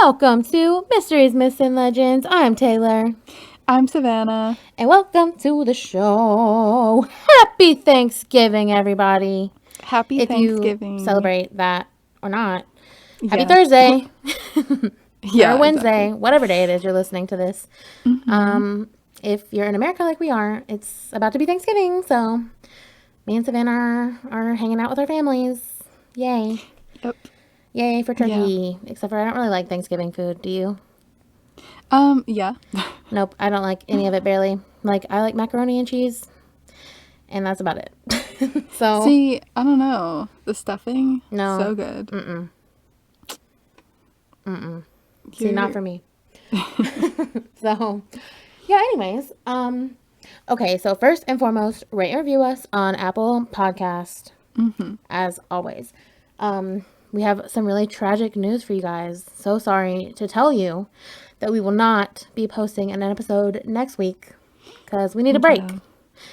Welcome to Mysteries, Myths, and Legends. I'm Taylor. I'm Savannah. And welcome to the show. Happy Thanksgiving, everybody. Happy If Thanksgiving. you celebrate that or not. Happy Yeah. Thursday. Yeah, or Wednesday, exactly. whatever day it is you're listening to this. Mm-hmm. If you're in America like we are, it's about to be Thanksgiving. So me and Savannah are hanging out with our families. Yay. Yep. Yay for Yeah. turkey. Except for I don't really like Thanksgiving food. Do you? Yeah. Nope, I don't like any of it barely. Like, I like macaroni and cheese, and that's about it. So, See, I don't know. The stuffing, no. so good. See, not for me. So, yeah, anyways. Okay, so first and foremost, rate and review us on Apple Podcast, as always. We have some really tragic news for you guys. So sorry to tell you that we will not be posting an episode next week because we need a break.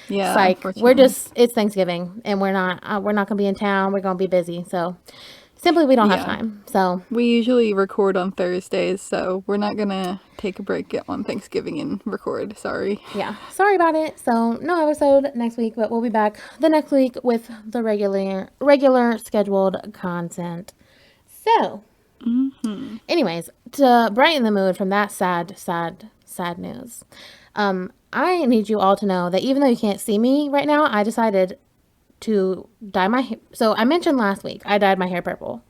Yeah, Psych. unfortunately. It's Thanksgiving and we're not going to be in town. We're going to be busy. So simply we don't have time. So we usually record on Thursdays, so we're not gonna take a break on Thanksgiving and record. Sorry. yeah, sorry about it. So no episode next week, but we'll be back the next week with the regular scheduled content. So anyways, to brighten the mood from that sad news, I need you all to know that even though you can't see me right now, I decided to dye my hair. So I mentioned last week I dyed my hair purple.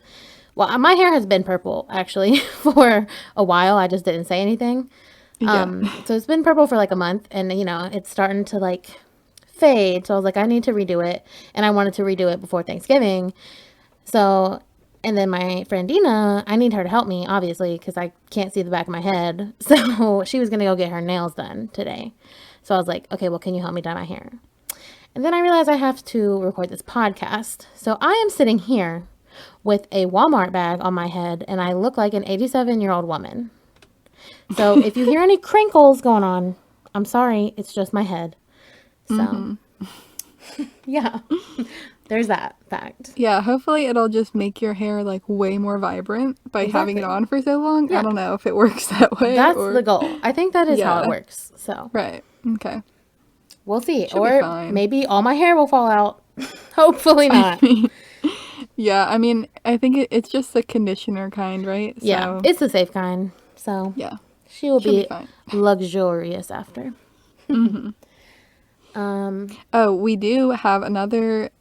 Well, my hair has been purple actually for a while. I just didn't say anything. So it's been purple for like a month, and it's starting to like fade. So I was like, I need to redo it, and I wanted to redo it before Thanksgiving. So, and then my friend Dina, I need her to help me, obviously, because I can't see the back of my head. So she was going to go get her nails done today. So I was like, okay, well, can you help me dye my hair? And then I realized I have to record this podcast. So I am sitting here with a Walmart bag on my head, and I look like an 87-year-old woman. So if you hear any crinkles going on, I'm sorry, it's just my head. So, yeah. There's that fact. Yeah, hopefully it'll just make your hair like way more vibrant by having it on for so long. Yeah. I don't know if it works that way. That's the goal. I think that is how it works. So right. Okay. We'll see. Should or maybe all my hair will fall out. Hopefully not. Yeah, I mean, I think it's just the conditioner kind, right? Yeah, it's the safe kind. So yeah, she will be luxurious after. Oh, we do have another,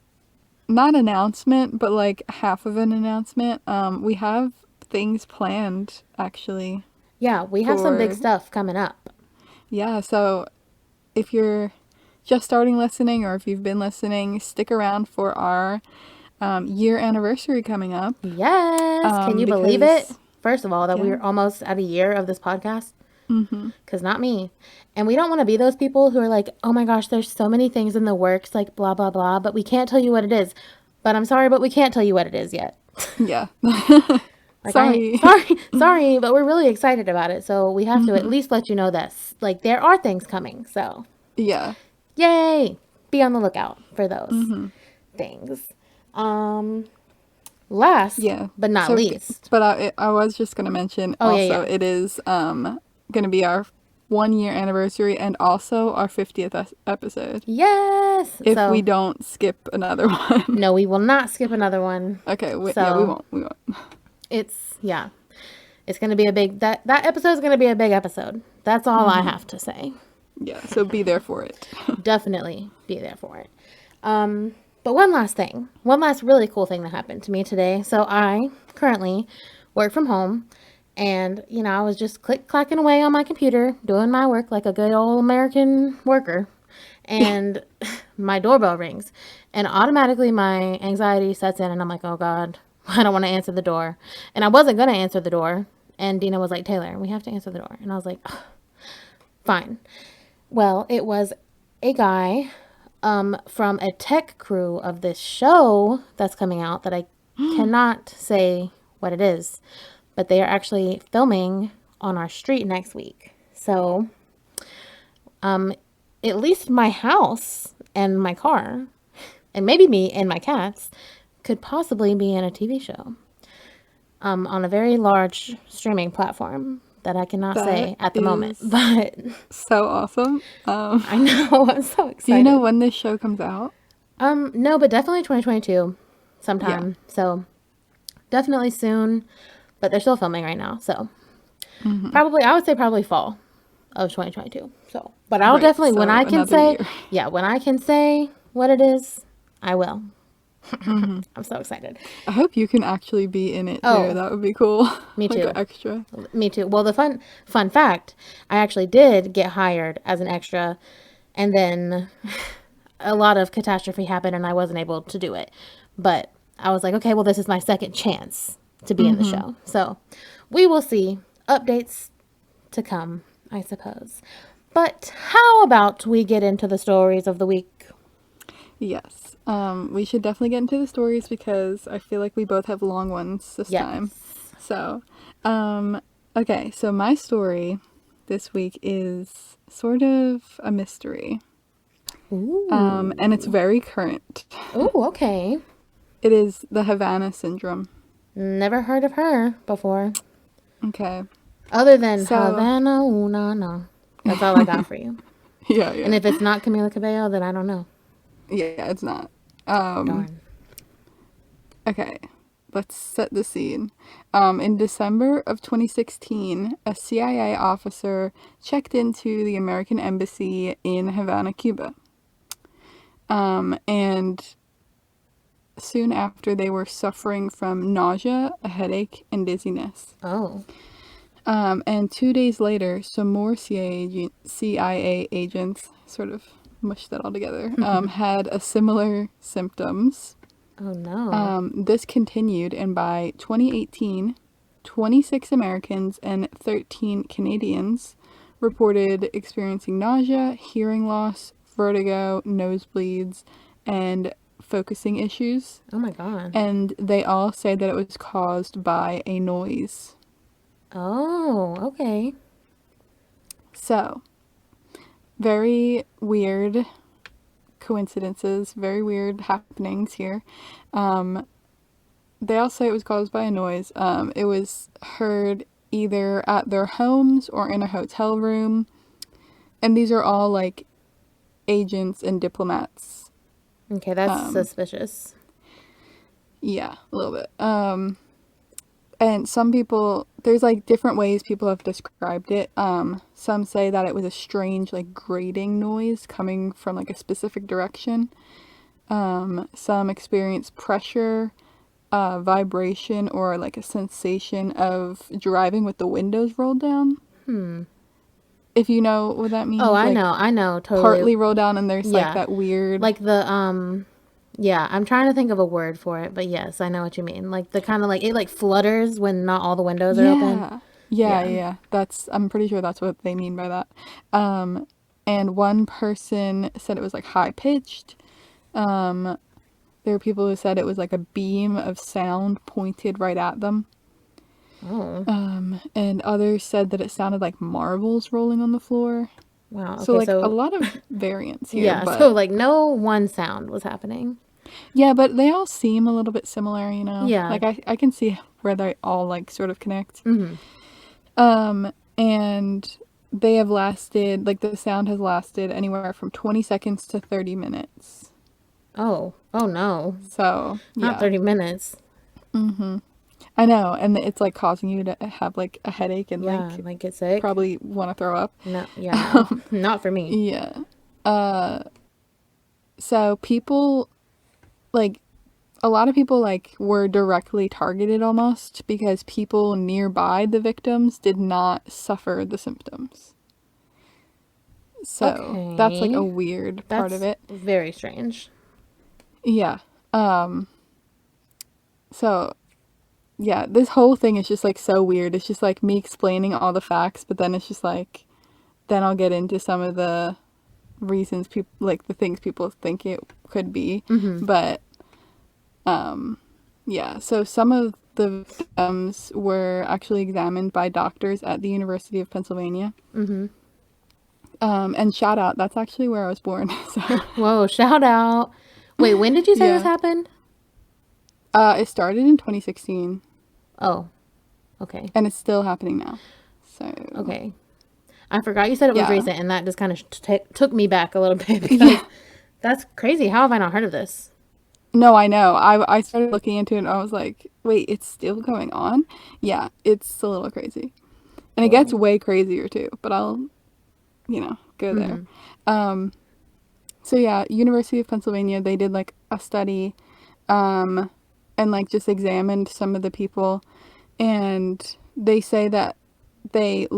not announcement, but like half of an announcement. We have things planned, actually. Yeah, we have some big stuff coming up. Yeah, so if you're just starting listening, or if you've been listening, stick around for our year anniversary coming up. Yes. Can you believe it? First of all, that we're almost at a year of this podcast. Because not me. And we don't want to be those people who are like, oh my gosh, there's so many things in the works, like blah, blah, blah, but we can't tell you what it is. But I'm sorry, but we can't tell you what it is yet. Yeah. Like, sorry, but we're really excited about it. So we have to at least let you know that, like, there are things coming. So yeah. Yay. Be on the lookout for those things. Last, but not least. But I was just going to mention it is going to be our 1 year anniversary and also our 50th episode. Yes. If we don't skip another one. No, we will not skip another one. Okay. We won't. It's going to be a big, that episode is going to be a big episode. That's all I have to say. Yeah. So be there for it. Definitely be there for it. But one last really cool thing that happened to me today. So I currently work from home, and, I was just clacking away on my computer, doing my work like a good old American worker, and my doorbell rings, and automatically my anxiety sets in, and I'm like, oh God, I don't want to answer the door. And I wasn't going to answer the door, and Dina was like, Taylor, we have to answer the door. And I was like, oh, fine. Well, it was a guy from a tech crew of this show that's coming out that I cannot say what it is, but they are actually filming on our street next week. So, at least my house and my car, and maybe me and my cats, could possibly be in a TV show. on a very large streaming platform that I cannot That say at the moment. is But so awesome. I know, I'm so Do you know excited. when this show comes out? No, but definitely 2022 Yeah. sometime. So definitely soon. But they're still filming right now. So probably, I would say probably fall of 2022. So, but I'll Right. definitely, when So I can another say, year. yeah, when I can say what it is, I will. I'm so excited. I hope you can actually be in it too. Oh, That would be cool. me Like an too. extra. Me too. Well, the fun fact, I actually did get hired as an extra, and then a lot of catastrophe happened, and I wasn't able to do it. But I was like, okay, well, this is my second chance to be in the show. So we will see. Updates to come, I suppose. But how about we get into the stories of the week? Yes. We should definitely get into the stories because I feel like we both have long ones this Yes. time. So, okay. So my story this week is sort of a mystery. Ooh. And it's very current. Ooh, okay. It is the Havana Syndrome. Never heard of her before. Okay. Other than So, Havana, ooh, nah, nah. That's all I got for you. yeah, And yeah. if it's not Camila Cabello, then I don't know. Yeah, it's not. Darn. Okay, let's set the scene. In December of 2016, a CIA officer checked into the American embassy in Havana, Cuba. And soon after, they were suffering from nausea, a headache, and dizziness. Oh. And 2 days later, some more CIA agents, sort of mushed that all together, had a similar symptoms. Oh no. This continued, and by 2018, 26 Americans and 13 Canadians reported experiencing nausea, hearing loss, vertigo, nosebleeds, and focusing issues. Oh my god. And they all say that it was caused by a noise. Oh, okay. So, very weird coincidences, very weird happenings here. They all say it was caused by a noise. It was heard either at their homes or in a hotel room. And these are all like agents and diplomats. Okay, that's suspicious. Yeah, a little bit. And some people, there's like different ways people have described it. Some say that it was a strange, like grating noise coming from like a specific direction. Some experience pressure, vibration, or like a sensation of driving with the windows rolled down. If you know what that means. Oh, like I know, totally. partly rolled down, and there's like Yeah. that weird. Like yeah, I'm trying to think of a word for it, but yes, I know what you mean. Like the kind of like it like flutters when not all the windows are open. Yeah. I'm pretty sure that's what they mean by that. And one person said it was like high pitched. There were people who said it was like a beam of sound pointed right at them. Oh. And others said that it sounded like marbles rolling on the floor. Wow. So Okay, like a so lot of variants here, yeah, but so like no one sound was happening. yeah, but they all seem a little bit similar, you know. Yeah. Like I can see where they all like sort of connect. Mm-hmm. And they have lasted, like the sound has lasted anywhere from 20 seconds to 30 minutes. Oh. Oh no. So, Not yeah. 30 minutes. I know, and it's like causing you to have like a headache and Yeah, like get sick. probably want to throw up. No, yeah, no. Not for me. Yeah. So people, like, a lot of people like were directly targeted almost because people nearby the victims did not suffer the symptoms. So that's like a Okay. weird part of That's it. very strange. Yeah. So yeah, this whole thing is just like so weird. It's just like me explaining all the facts, but then it's just like then I'll get into some of the reasons people like the things people think it could be. But yeah, so some of the victims were actually examined by doctors at the University of Pennsylvania. And shout out, that's actually where I was born. So Whoa, shout out. Wait, when did you say this yeah. happened? It started in 2016. Oh, okay. And it's still happening now. So. Okay. I forgot you said it was Yeah. recent, and that just kind of took me back a little bit because Yeah. that's crazy. How have I not heard of this? No, I know. I started looking into it and I was like, wait, it's still going on? Yeah, it's a little crazy. And it gets Whoa. way crazier too, but I'll, go there. Um, so yeah, University of Pennsylvania, they did like a study, and like just examined some of the people, and they say that they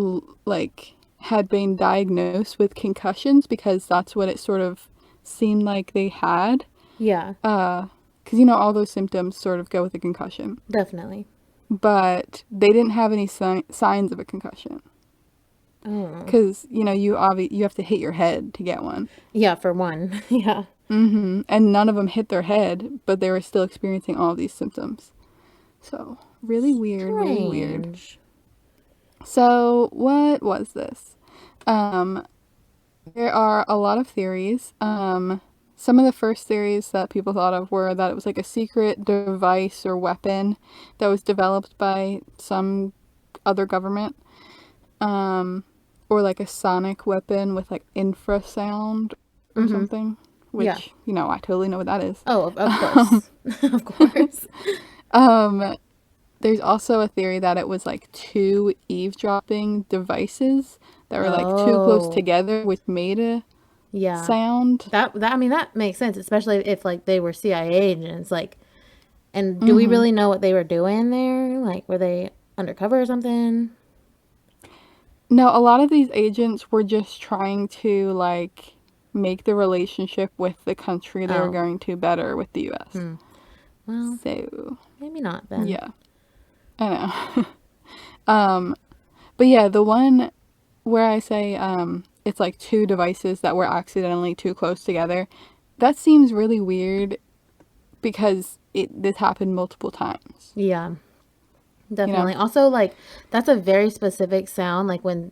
like had been diagnosed with concussions because that's what it sort of seemed like they had. Yeah, Because all those symptoms sort of go with a concussion, definitely. but they didn't have any signs of a concussion. Oh. Because you have to hit your head to get one. Yeah, for one. Yeah. And none of them hit their head, but they were still experiencing all these symptoms. So really weird, really weird. Strange. So what was this? There are a lot of theories. Some of the first theories that people thought of were that it was like a secret device or weapon that was developed by some other government. Or like a sonic weapon with like infrasound or something. Which, Yeah. I totally know what that is. Oh, of course. Of course. There's also a theory that it was like two eavesdropping devices that were like too close Oh. together, which made a Yeah. sound. I mean, that makes sense, especially if like they were CIA agents. Like, and do we really know what they were doing there? Like, were they undercover or something? No, a lot of these agents were just trying to like make the relationship with the country they were Oh. going to better with the US. Well, So, maybe not then. yeah. I know. But yeah, the one where I say it's like two devices that were accidentally too close together, that seems really weird because this happened multiple times. Yeah. Definitely. Also, like, that's a very specific sound. Like, when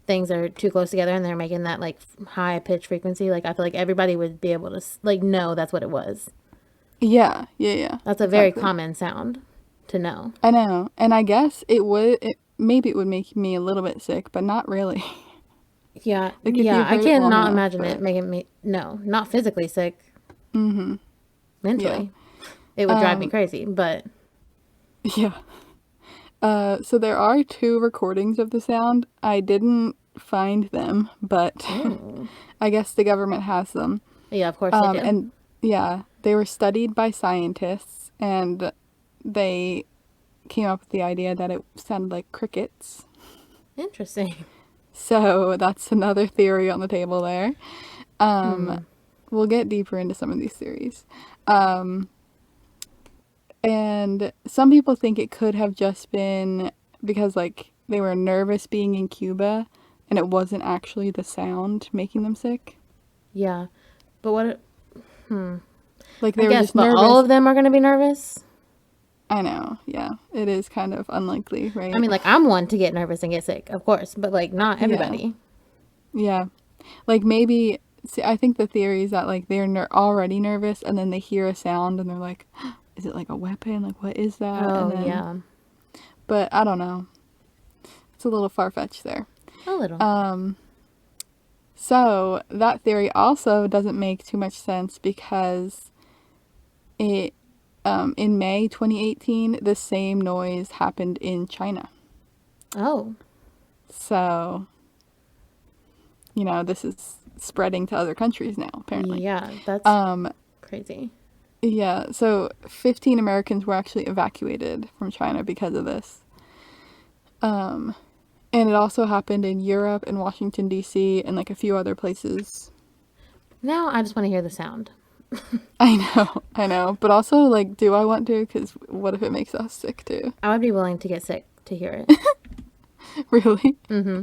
things are too close together and they're making that, like, high pitch frequency, like, I feel like everybody would be able to, like, know that's what it was. Yeah. That's a very common sound to know. I know. And I guess maybe it would make me a little bit sick, but not really. Yeah. Like if Yeah. you I heard it long cannot enough, imagine but it making me, no, not physically sick. Mentally. It would drive me crazy, but. yeah. So there are two recordings of the sound. I didn't find them, but I guess the government has them. Yeah, of course they do. And yeah, they were studied by scientists, and they came up with the idea that it sounded like crickets. Interesting. So that's another theory on the table there. We'll get deeper into some of these theories. And some people think it could have just been because, like, they were nervous being in Cuba and it wasn't actually the sound making them sick. Yeah. But what, Like, I they were guess, just but nervous. all of them are going to be nervous? I know, yeah. It is kind of unlikely, right? I mean, like, I'm one to get nervous and get sick, of course, but, like, not everybody. Yeah. Like, maybe, see, I think the theory is that, like, they're already nervous and then they hear a sound and they're like, is it like a weapon? Like, what is that? Oh, and then, yeah. But I don't know. It's a little far-fetched there. A little. So that theory also doesn't make too much sense because it in May 2018 the same noise happened in China. Oh. So this is spreading to other countries now, apparently. Yeah, that's crazy. Yeah, so 15 Americans were actually evacuated from China because of this. And it also happened in Europe and Washington, D.C. and like a few other places. Now I just want to hear the sound. I know. But also, like, do I want to? Because what if it makes us sick too? I would be willing to get sick to hear it. Really? Mm-hmm.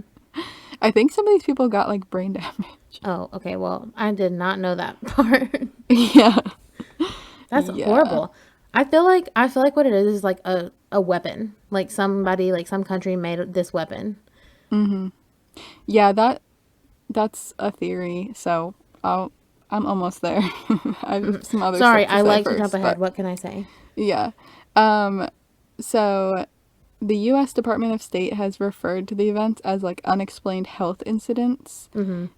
I think some of these people got, like, brain damage. Oh, okay. Well, I did not know that part. Yeah. That's horrible. I feel like what it is like a weapon. Like somebody, like some country made this weapon. Mm-hmm. Yeah, that's a theory. So I'm almost there. I have some other Sorry, stuff to I say like first, to jump ahead. but What can I say? yeah. So the U.S. Department of State has referred to the events as like unexplained health incidents,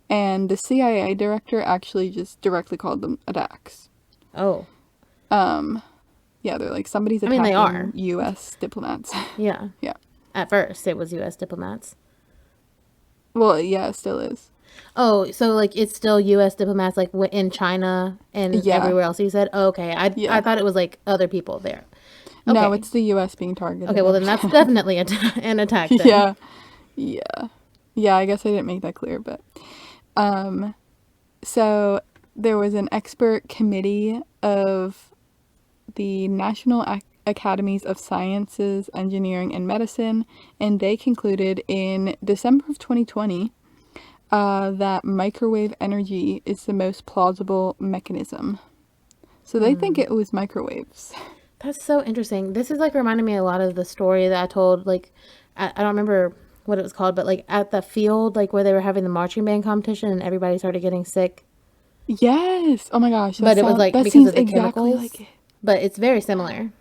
and the CIA director actually just directly called them attacks. Oh. Yeah, they're like, somebody's I mean, attacking they are. U.S. diplomats. Yeah. Yeah. At first, it was U.S. diplomats. Well, yeah, it still is. Oh, so like it's still U.S. diplomats like in China and Yeah. everywhere else you said? Oh, okay. I thought it was like other people there. Okay. No, it's the U.S. being targeted. Okay, well then that's definitely an attack then. Yeah. Yeah. Yeah, I guess I didn't make that clear, but so there was an expert committee of the National Academies of Sciences, Engineering, and Medicine, and they concluded in December of 2020 that microwave energy is the most plausible mechanism. So they think it was microwaves. That's so interesting. This is like reminding me a lot of the story that I told, like, I don't remember what it was called, but like at the field, like where they were having the marching band competition and everybody started getting sick. Yes. Oh my gosh. But it was like that because seems of the exactly chemicals. like it. But it's very similar.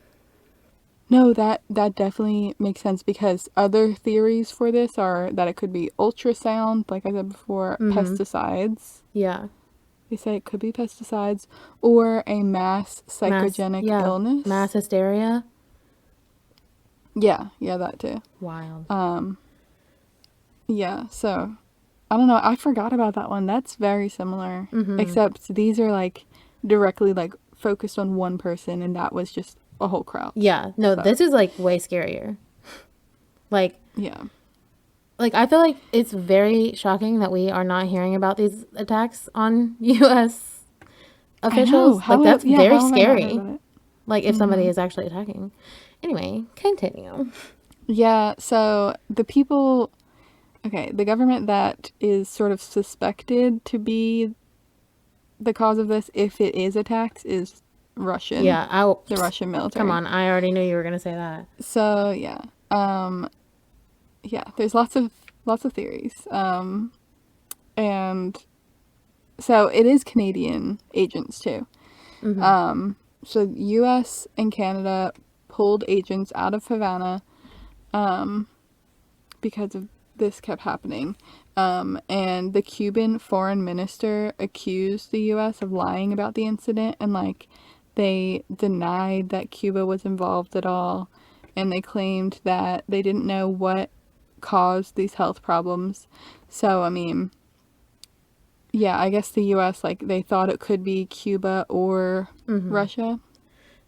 No, that definitely makes sense, because other theories for this are that it could be ultrasound, like I said before, pesticides. Yeah. They say it could be pesticides, or a mass psychogenic illness. Mass hysteria. Yeah, that too. Wild. Yeah, so I don't know. I forgot about that one. That's very similar, except these are like directly like focused on one person, and that was just a whole crowd. Yeah. No, So. this is like way scarier. Like, Yeah. Like, I feel like it's very shocking that we are not hearing about these attacks on U.S. officials. Like, that's very scary. Like, if somebody is actually attacking. Anyway, continue. Yeah, so the government that is sort of suspected to be the cause of this, if it is attacks, is Russian. Yeah, the Russian military. Come on, I already knew you were going to say that. So, yeah. Yeah, there's lots of theories. And so it is Canadian agents too. So US and Canada pulled agents out of Havana because of this kept happening. And the Cuban foreign minister accused the US of lying about the incident, and like they denied that Cuba was involved at all, and they claimed that they didn't know what caused these health problems. So I mean, yeah, I guess the US, like, they thought it could be Cuba or Russia.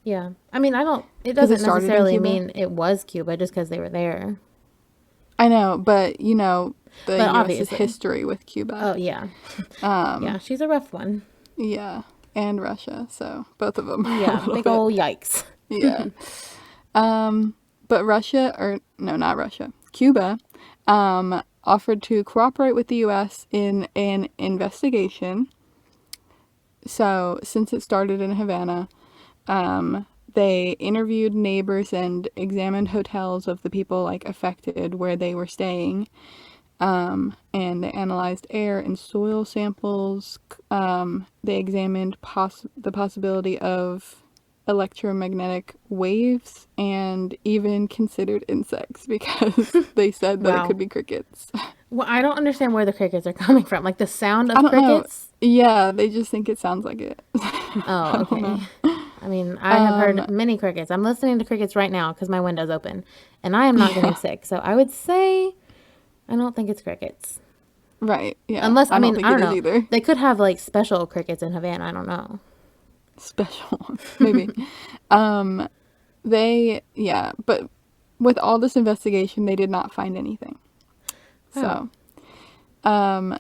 Yeah. I mean, it doesn't necessarily mean it was Cuba just because they were there. I know, but you know, the US's obviously. history with Cuba. Oh, yeah. Yeah, she's a rough one. Yeah, and Russia, so both of them. Yeah, big old yikes. Yeah. But not Russia, Cuba, offered to cooperate with the U.S. in an investigation. So, since it started in Havana, they interviewed neighbors and examined hotels of the people like affected where they were staying. And they analyzed air and soil samples. They examined the possibility of electromagnetic waves, and even considered insects, because they said that it could be crickets. Well, I don't understand where the crickets are coming from. Like the sound of crickets? Know. Yeah, they just think it sounds like it. Oh, okay. I mean, I have heard many crickets. I'm listening to crickets right now because my window's open, and I am not getting sick. So I would say I don't think it's crickets. Right. Yeah. Unless, I don't know. Either. They could have like special crickets in Havana. I don't know. Special ones, maybe. But with all this investigation, they did not find anything. Oh. So,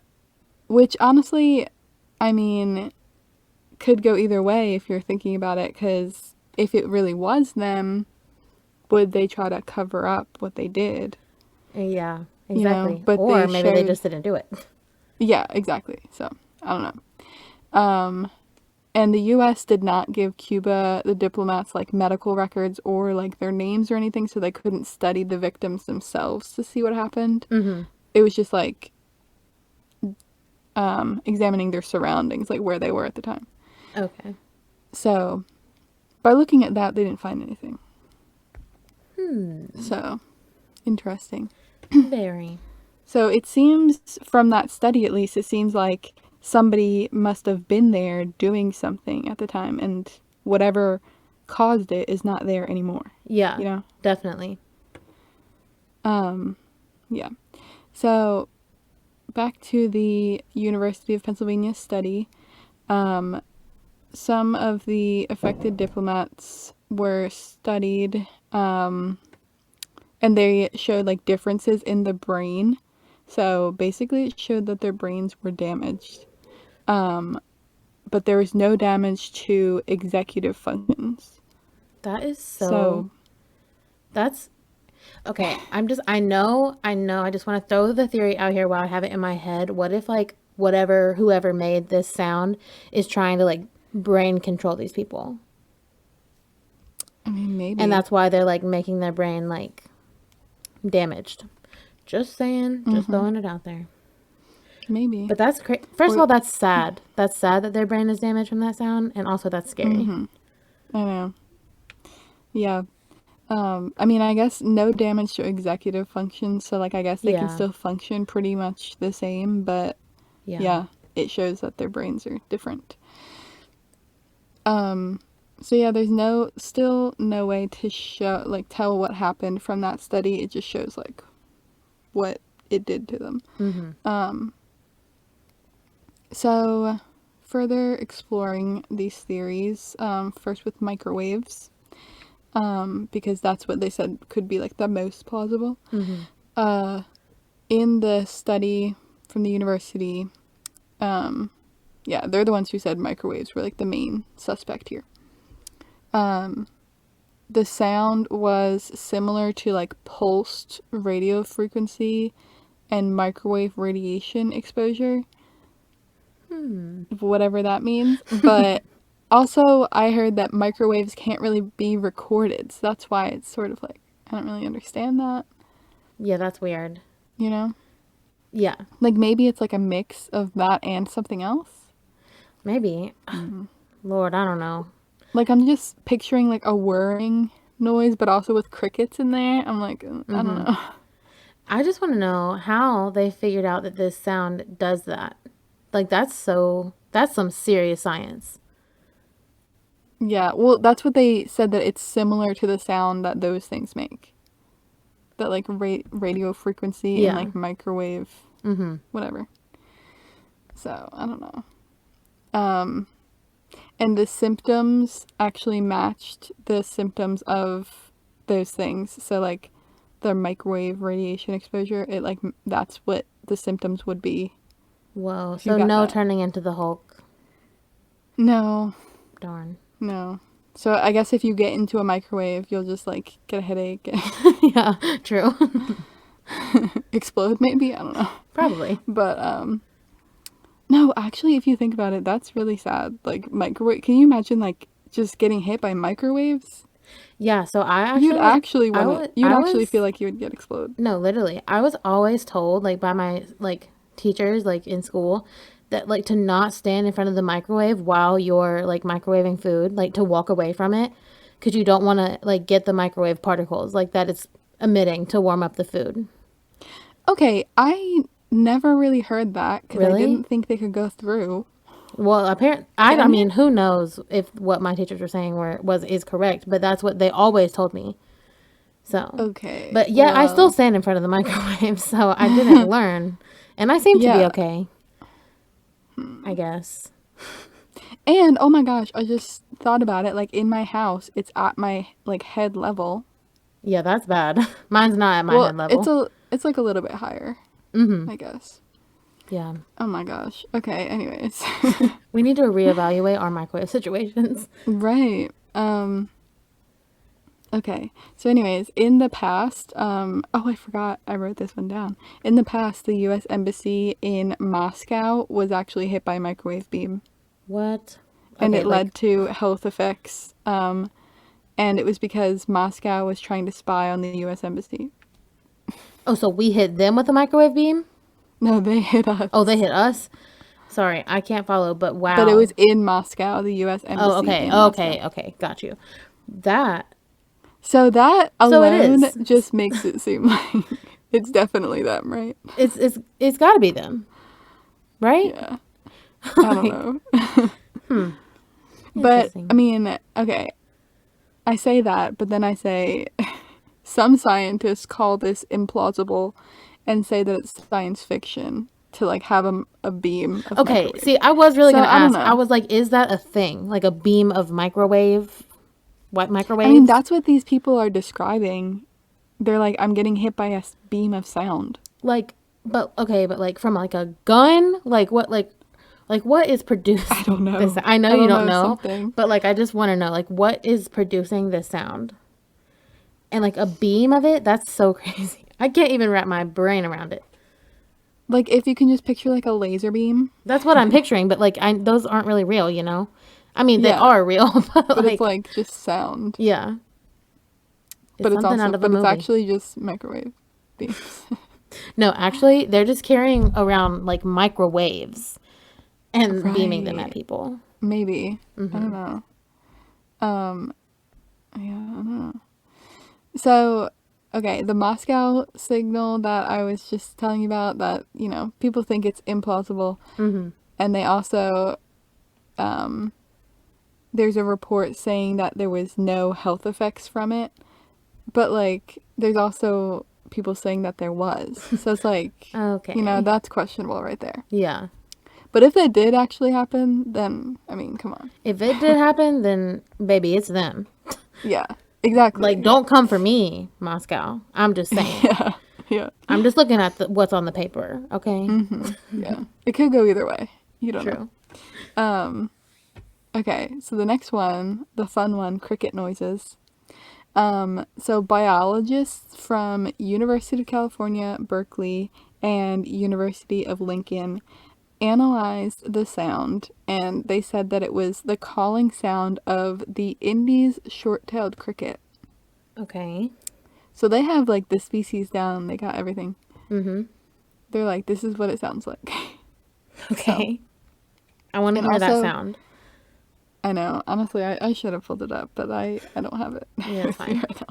which honestly, I mean, could go either way if you're thinking about it, because if it really was them, would they try to cover up what they did? Yeah, exactly. You know, but or maybe they just didn't do it. Yeah, exactly. So, I don't know. And the U.S. did not give Cuba, the diplomats, like, medical records or, like, their names or anything, so they couldn't study the victims themselves to see what happened. Mm-hmm. It was just, like, examining their surroundings, like, where they were at the time. Okay. So, by looking at that, they didn't find anything. So, Interesting. Very. So it seems, from that study at least, it seems like somebody must have been there doing something at the time, and whatever caused it is not there anymore. Yeah. You know? Definitely. Yeah. So back to the University of Pennsylvania study. Some of the affected diplomats were studied, and they showed like differences in the brain. So basically it showed that their brains were damaged. But there was no damage to executive functions. That is so that's okay. I just want to throw the theory out here while I have it in my head. What if like whoever made this sound is trying to like brain control these people? I mean, maybe. And that's why they're like making their brain like damaged. Just saying, just throwing it out there. Maybe. But that's crazy. First of all, that's sad. That's sad that their brain is damaged from that sound, and also that's scary. I know. Yeah. I mean, I guess no damage to executive functions, so like I guess they can still function pretty much the same, but yeah, it shows that their brains are different. So yeah, there's still no way to tell what happened from that study. It just shows like what it did to them. So further exploring these theories, first with microwaves, because that's what they said could be like the most plausible. In the study from the university, they're the ones who said microwaves were like the main suspect here. The sound was similar to like pulsed radio frequency and microwave radiation exposure. Whatever that means. But also I heard that microwaves can't really be recorded, so that's why it's sort of like, I don't really understand that. Yeah, that's weird. You know? Yeah. Like maybe it's like a mix of that and something else? Maybe. Lord, I don't know. Like I'm just picturing like a whirring noise, but also with crickets in there. I'm like, I don't know. I just want to know how they figured out that this sound does that. Like that's some serious science. Yeah, well, that's what they said, that it's similar to the sound that those things make. That like radio frequency and like microwave, whatever. So I don't know. And the symptoms actually matched the symptoms of those things. So like the microwave radiation exposure, it like that's what the symptoms would be. Whoa. So no turning into the Hulk. No. Darn. No. So I guess if you get into a microwave, you'll just like get a headache. Yeah, true. Explode maybe? I don't know. Probably. But no, actually if you think about it, that's really sad. Like microwave, can you imagine like just getting hit by microwaves? Yeah, so you'd actually feel like you would get explode. No, literally. I was always told like by my like teachers like in school that like to not stand in front of the microwave while you're like microwaving food, like to walk away from it because you don't want to like get the microwave particles like that it's emitting to warm up the food. Okay, I never really heard that because Really? I didn't think they could go through. Well, apparently, I mean, who knows if what my teachers were saying is correct, but that's what they always told me. So okay, but yeah, I still stand in front of the microwave, so I didn't learn, and I seem to be okay. I guess. And oh my gosh, I just thought about it. Like in my house, it's at my like head level. Yeah, that's bad. Mine's not at my head level. It's like a little bit higher. I guess. Yeah. Oh my gosh. Okay. Anyways, we need to reevaluate our microwave situations. Right. Okay. So anyways, in the past, I forgot I wrote this one down. In the past, the U.S. Embassy in Moscow was actually hit by a microwave beam. What? And it led to health effects. And it was because Moscow was trying to spy on the U.S. Embassy. Oh, so we hit them with a microwave beam? No, they hit us. Oh, they hit us? Sorry, I can't follow, but wow. But it was in Moscow, the U.S. Embassy. Oh, okay. Okay. Got you. So that So it alone is. just makes it seem like it's definitely them, right? It's got to be them, right? Yeah. I don't know. But, I Interesting. mean, okay, I say that, but then I say some scientists call this implausible and say that it's science fiction to, like, have a beam of Okay, microwave. see, I was really So, gonna I don't ask. I know. was like, is that a thing? Like a beam of white I mean, microwaves? that's what these people are describing. They're like, I'm getting hit by a beam of sound. Like, but okay, but like from like a gun? Like what is I don't producing this? know. I know I you don't don't know, know, something. but like I just want to know, like, what is producing this sound? And like a beam of it? That's so crazy. I can't even wrap my brain around it. Like, if you can just picture, like, a laser beam. That's what I'm picturing, but like those aren't really real, you know? I mean, they Yeah. are real, but But it's, like, like, just sound. yeah. It's something out of a But it's movie. actually just microwave beams. No, actually, they're just carrying around like microwaves and beaming them at Right. people. Maybe. I don't know. Um, yeah, I don't know. So, okay, the Moscow signal that I was just telling you about, that, people think it's implausible. Mm-hmm. And they also, um, there's a report saying that there was no health effects from it. But, like, there's also people saying that there was. So it's like, Okay. that's questionable right there. Yeah. But if it did actually happen, then, I mean, come on. If it did happen, then baby, it's them. Yeah, exactly. Like, don't come for me, Moscow. I'm just saying. Yeah, yeah. I'm just looking at what's on the paper. Okay. Yeah. It could go either way. You don't True. know. Okay, so the next one, the fun one, cricket noises. So biologists from University of California, Berkeley, and University of Lincoln analyzed the sound, and they said that it was the calling sound of the Indies short-tailed cricket. Okay. So they have, like, the species down. They got everything. Mm-hmm. They're like, this is what it sounds like. Okay. I want to And hear that also, sound. I know, honestly, I should have pulled it up, but I don't have it Yeah, it's with me fine. right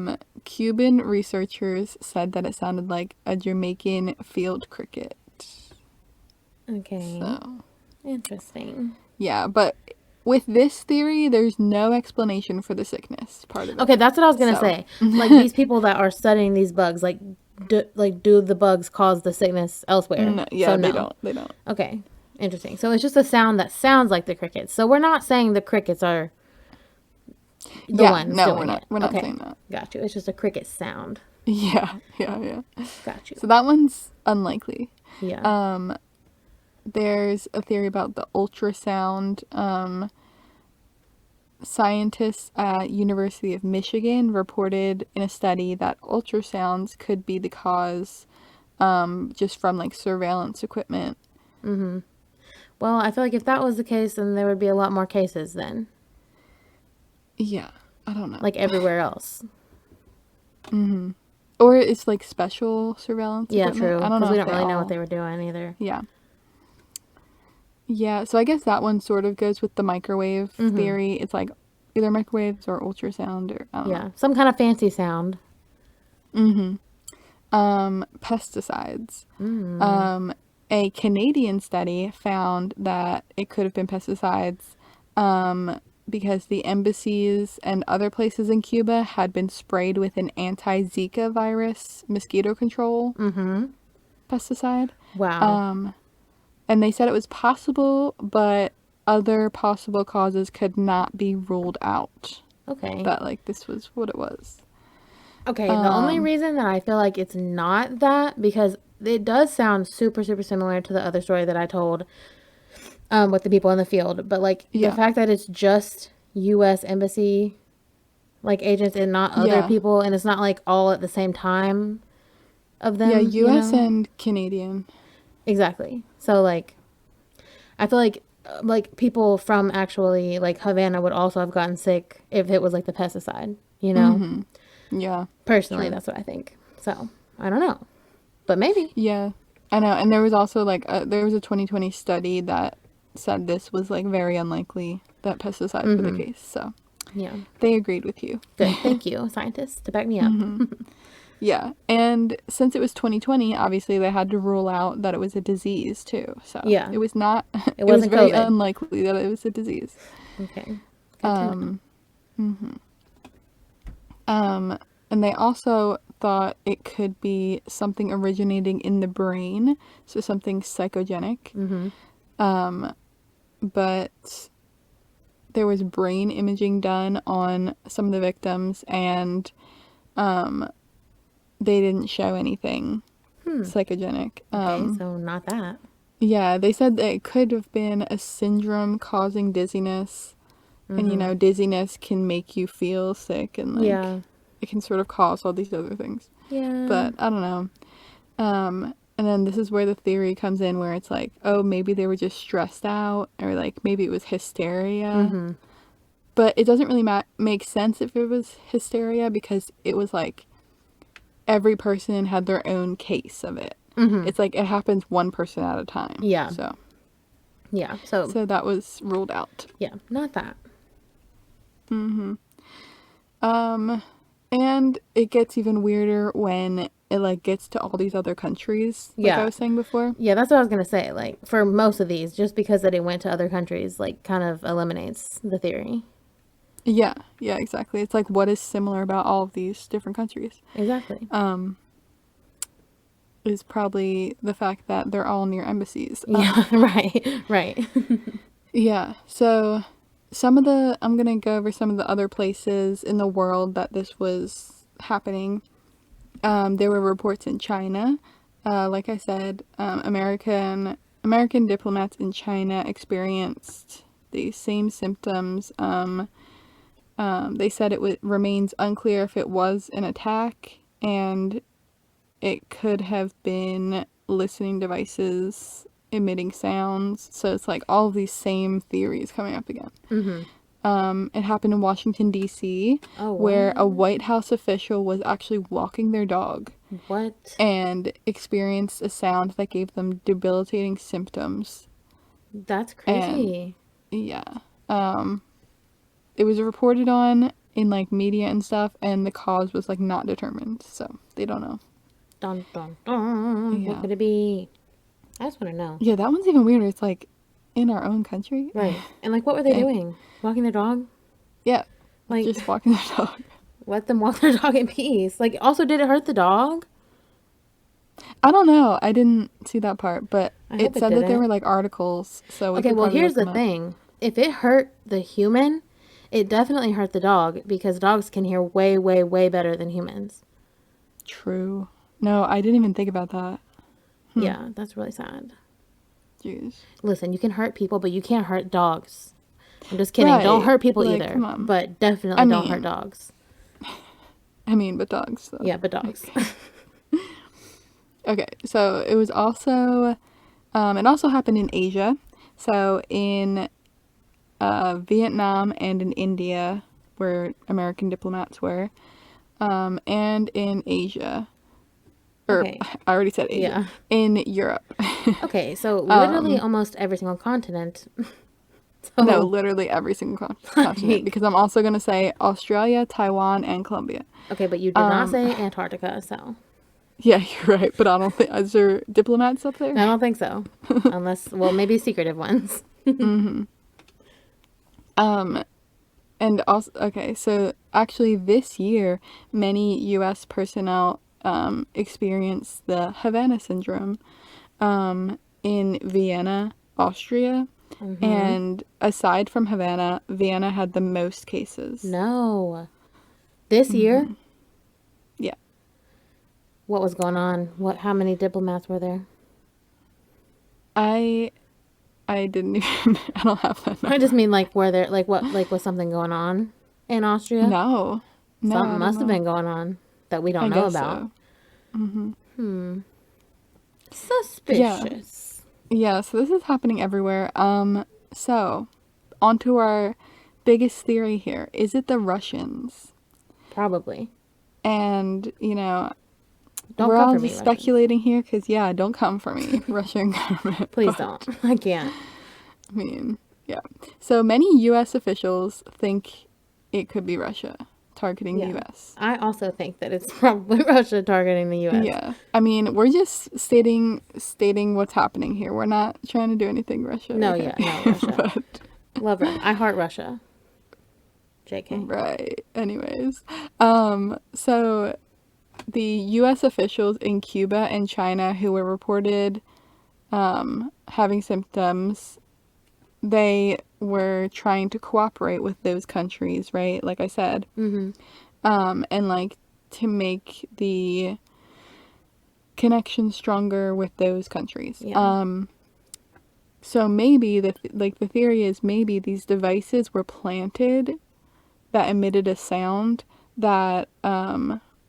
now. Cuban researchers said that it sounded like a Jamaican field cricket. Okay. So, Interesting. yeah, but with this theory, there's no explanation for the sickness part of it. Okay, that's what I was gonna So, say. Like these people that are studying these bugs, like, do the bugs cause the sickness elsewhere? no, yeah, So they no. don't. Okay, interesting. So it's just a sound that sounds like the crickets. So we're not saying the crickets are the Yeah, ones no, doing it. we're not Okay, saying that. got you. It's just a cricket sound. Yeah. Got you. So that one's unlikely. Yeah. There's a theory about the ultrasound. Scientists at University of Michigan reported in a study that ultrasounds could be the cause, just from, like, surveillance equipment. Mm-hmm. Well, I feel like if that was the case, then there would be a lot more cases then, Yeah, I don't know. like everywhere else. Or it's, like, special surveillance Yeah, equipment. true. I don't know Because we if don't they really know all. what they were doing either. Yeah. Yeah, so I guess that one sort of goes with the microwave theory. It's like either microwaves or ultrasound, or I don't know. Yeah, some kind of fancy sound. Pesticides. A Canadian study found that it could have been pesticides, because the embassies and other places in Cuba had been sprayed with an anti-Zika virus mosquito control pesticide. Wow. And they said it was possible, but other possible causes could not be ruled out. Okay. That, like, this was what it was. Okay, the only reason that I feel like it's not that, because it does sound super, super similar to the other story that I told with the people in the field. But, like, the Yeah. fact that it's just U.S. Embassy, like, agents and not other Yeah. people, and it's not, like, all at the same time of them, Yeah, you US know? and Canadian. Exactly. So, like, I feel like people from actually, like, Havana would also have gotten sick if it was, like, the pesticide, you know? Yeah. Personally, True. that's what I think. So, I don't know. But maybe. Yeah. I know. And there was also, like, there was a 2020 study that said this was, like, very unlikely that pesticides were the case. So, Yeah. They agreed with you. Good. Thank you, scientists, to back me up. Yeah, and since it was 2020, obviously they had to rule out that it was a disease too. So Yeah. it was not. It It was wasn't very COVID. unlikely that it was a disease. Okay. Good to know. And they also thought it could be something originating in the brain, so something psychogenic. But there was brain imaging done on some of the victims, and they didn't show anything psychogenic. Okay, so not that. Yeah, they said that it could have been a syndrome causing dizziness. And, you know, dizziness can make you feel sick, and, like, Yeah. it can sort of cause all these other things. Yeah. But, I don't know. And then this is where the theory comes in, where it's like, oh, maybe they were just stressed out, or, like, maybe it was hysteria. But it doesn't really make sense if it was hysteria, because it was, like, every person had their own case of it. It's like it happens one person at a time. Yeah. So So that was ruled out. yeah, not that. And it gets even weirder when it, like, gets to all these other countries, like I was saying before. Yeah, that's what I was gonna say. Like, for most of these, just because that it went to other countries, like, kind of eliminates the theory. Yeah, exactly. It's like, what is similar about all of these different countries? Exactly. Is probably the fact that they're all near embassies. Yeah, right. Yeah, so I'm gonna go over some of the other places in the world that this was happening. There were reports in China. Like I said, American diplomats in China experienced the same symptoms. They said it remains unclear if it was an attack, and it could have been listening devices emitting sounds. So it's like all of these same theories coming up again. It happened in Washington, D.C., where a White House official was actually walking their dog. What? And experienced a sound that gave them debilitating symptoms. That's crazy. And, yeah. It was reported on in, like, media and stuff, and the cause was, like, not determined. So they don't know. Dun, dun, dun. Yeah. What could it be? I just want to know. Yeah, that one's even weirder. It's, like, in our own country. Right. And, like, what were they doing? Walking their dog? Yeah. Like, just walking their dog. Let them walk their dog in peace. Like, also, did it hurt the dog? I don't know. I didn't see that part, but it said that there didn't. were, like, articles. So Okay, well, here's the thing. If it hurt the human, it definitely hurt the dog, because dogs can hear way, way, way better than humans. True. No, I didn't even think about that. Yeah, that's really sad. Jeez. Listen, you can hurt people, but you can't hurt dogs. I'm just kidding. Right. Don't hurt people Like, either. come on. But definitely don't hurt dogs. But dogs. So. Yeah, but dogs. Okay, so it was also, it also happened in Asia. So in Vietnam and in India, where American diplomats were, and in Asia. Okay. I already said Asia. Yeah. In Europe. Okay, so literally almost every single continent. No, literally every single continent. Because I'm also going to say Australia, Taiwan, and Colombia. Okay, but you did not say Antarctica, so. Yeah, you're right. But I don't think... Is there diplomats up there? I don't think so. Unless, well, maybe secretive ones. And also... Okay, so actually this year, many U.S. personnel experienced the Havana Syndrome in Vienna, Austria. And aside from Havana, Vienna had the most cases. No. This year? Yeah. What was going on? How many diplomats were there? I didn't even... I don't have that number. I just mean, like, were there... Like, what... Like, was something going on in Austria? No. Something must have been going on that we don't know about. So. Suspicious. Yeah, so this is happening everywhere. So, onto our biggest theory here. Is it the Russians? Probably. And, you know, don't we're come all for me, just speculating here because, yeah, don't come for me, Russian government. Please don't. I can't. I mean, yeah. So many U.S. officials think it could be Russia targeting the Yeah. U.S. I also think that it's probably Russia targeting the U.S. Yeah. I mean, we're just stating what's happening here. We're not trying to do anything Russia. No, okay? yeah, no, Russia. But, Love Russia. I heart Russia. JK. right. Anyways. So the U.S. officials in Cuba and China who were reported having symptoms, they were trying to cooperate with those countries, right? Like I said. Mm-hmm. And like to make the connection stronger with those countries. Yeah. So maybe the theory is maybe these devices were planted that emitted a sound that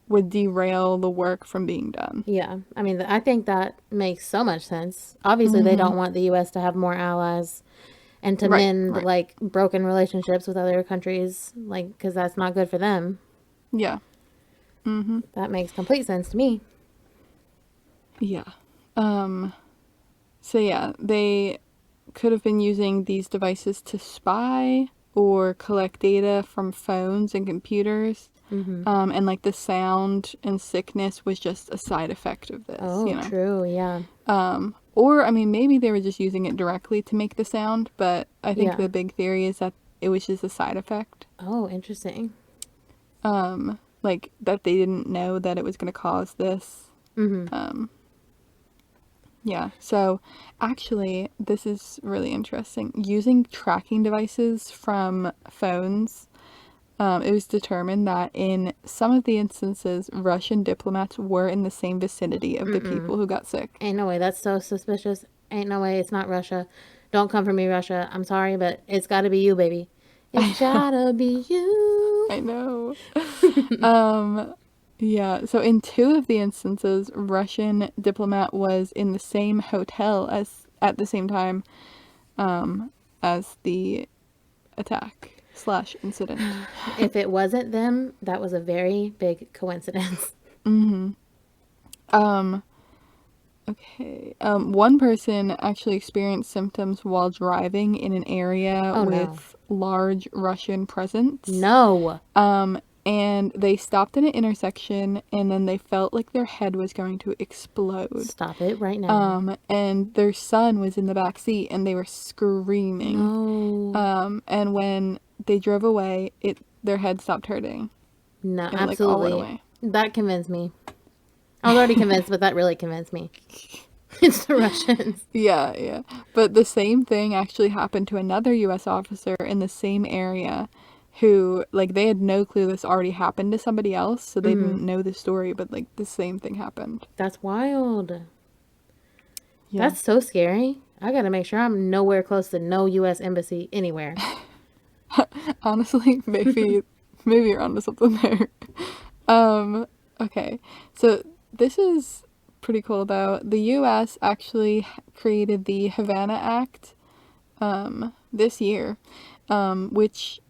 would derail the work from being done. Yeah. I mean, I think that makes so much sense. Obviously, they don't want the U.S. to have more allies and to mend, Right. like, broken relationships with other countries, like, because that's not good for them. Yeah. Mm-hmm. That makes complete sense to me. Yeah. So yeah, they could have been using these devices to spy or collect data from phones and computers. Mm-hmm. And like the sound and sickness was just a side effect of this, Oh, you know. true. Yeah. Or I mean, maybe they were just using it directly to make the sound, but I think Yeah. the big theory is that it was just a side effect. Oh, interesting. Like that they didn't know that it was going to cause this. Mm-hmm. Yeah. So actually, this is really interesting. Using tracking devices from phones. It was determined that in some of the instances, Russian diplomats were in the same vicinity of the people who got sick. Ain't no way. That's so suspicious. Ain't no way. It's not Russia. Don't come for me, Russia. I'm sorry, but it's got to be you, baby. It's gotta be you. I know. Yeah, so in two of the instances, Russian diplomat was in the same hotel as at the same time as the attack / incident. If it wasn't them, that was a very big coincidence. Okay. One person actually experienced symptoms while driving in an area Oh, with large Russian presence. No. And they stopped in an intersection, and then they felt like their head was going to explode. Stop it right now. And their son was in the back seat, and they were screaming. No. And when they drove away, their head stopped hurting. No, And it, like, all went absolutely. away. That convinced me. I was already convinced, but that really convinced me. It's the Russians. Yeah. But the same thing actually happened to another U.S. officer in the same area who, like, they had no clue this already happened to somebody else, so they didn't know the story, but, like, the same thing happened. That's wild. Yeah. That's so scary. I gotta make sure I'm nowhere close to no U.S. embassy anywhere. Honestly, maybe you're onto something there. Okay. So this is pretty cool though. The US actually created the Havana Act this year, which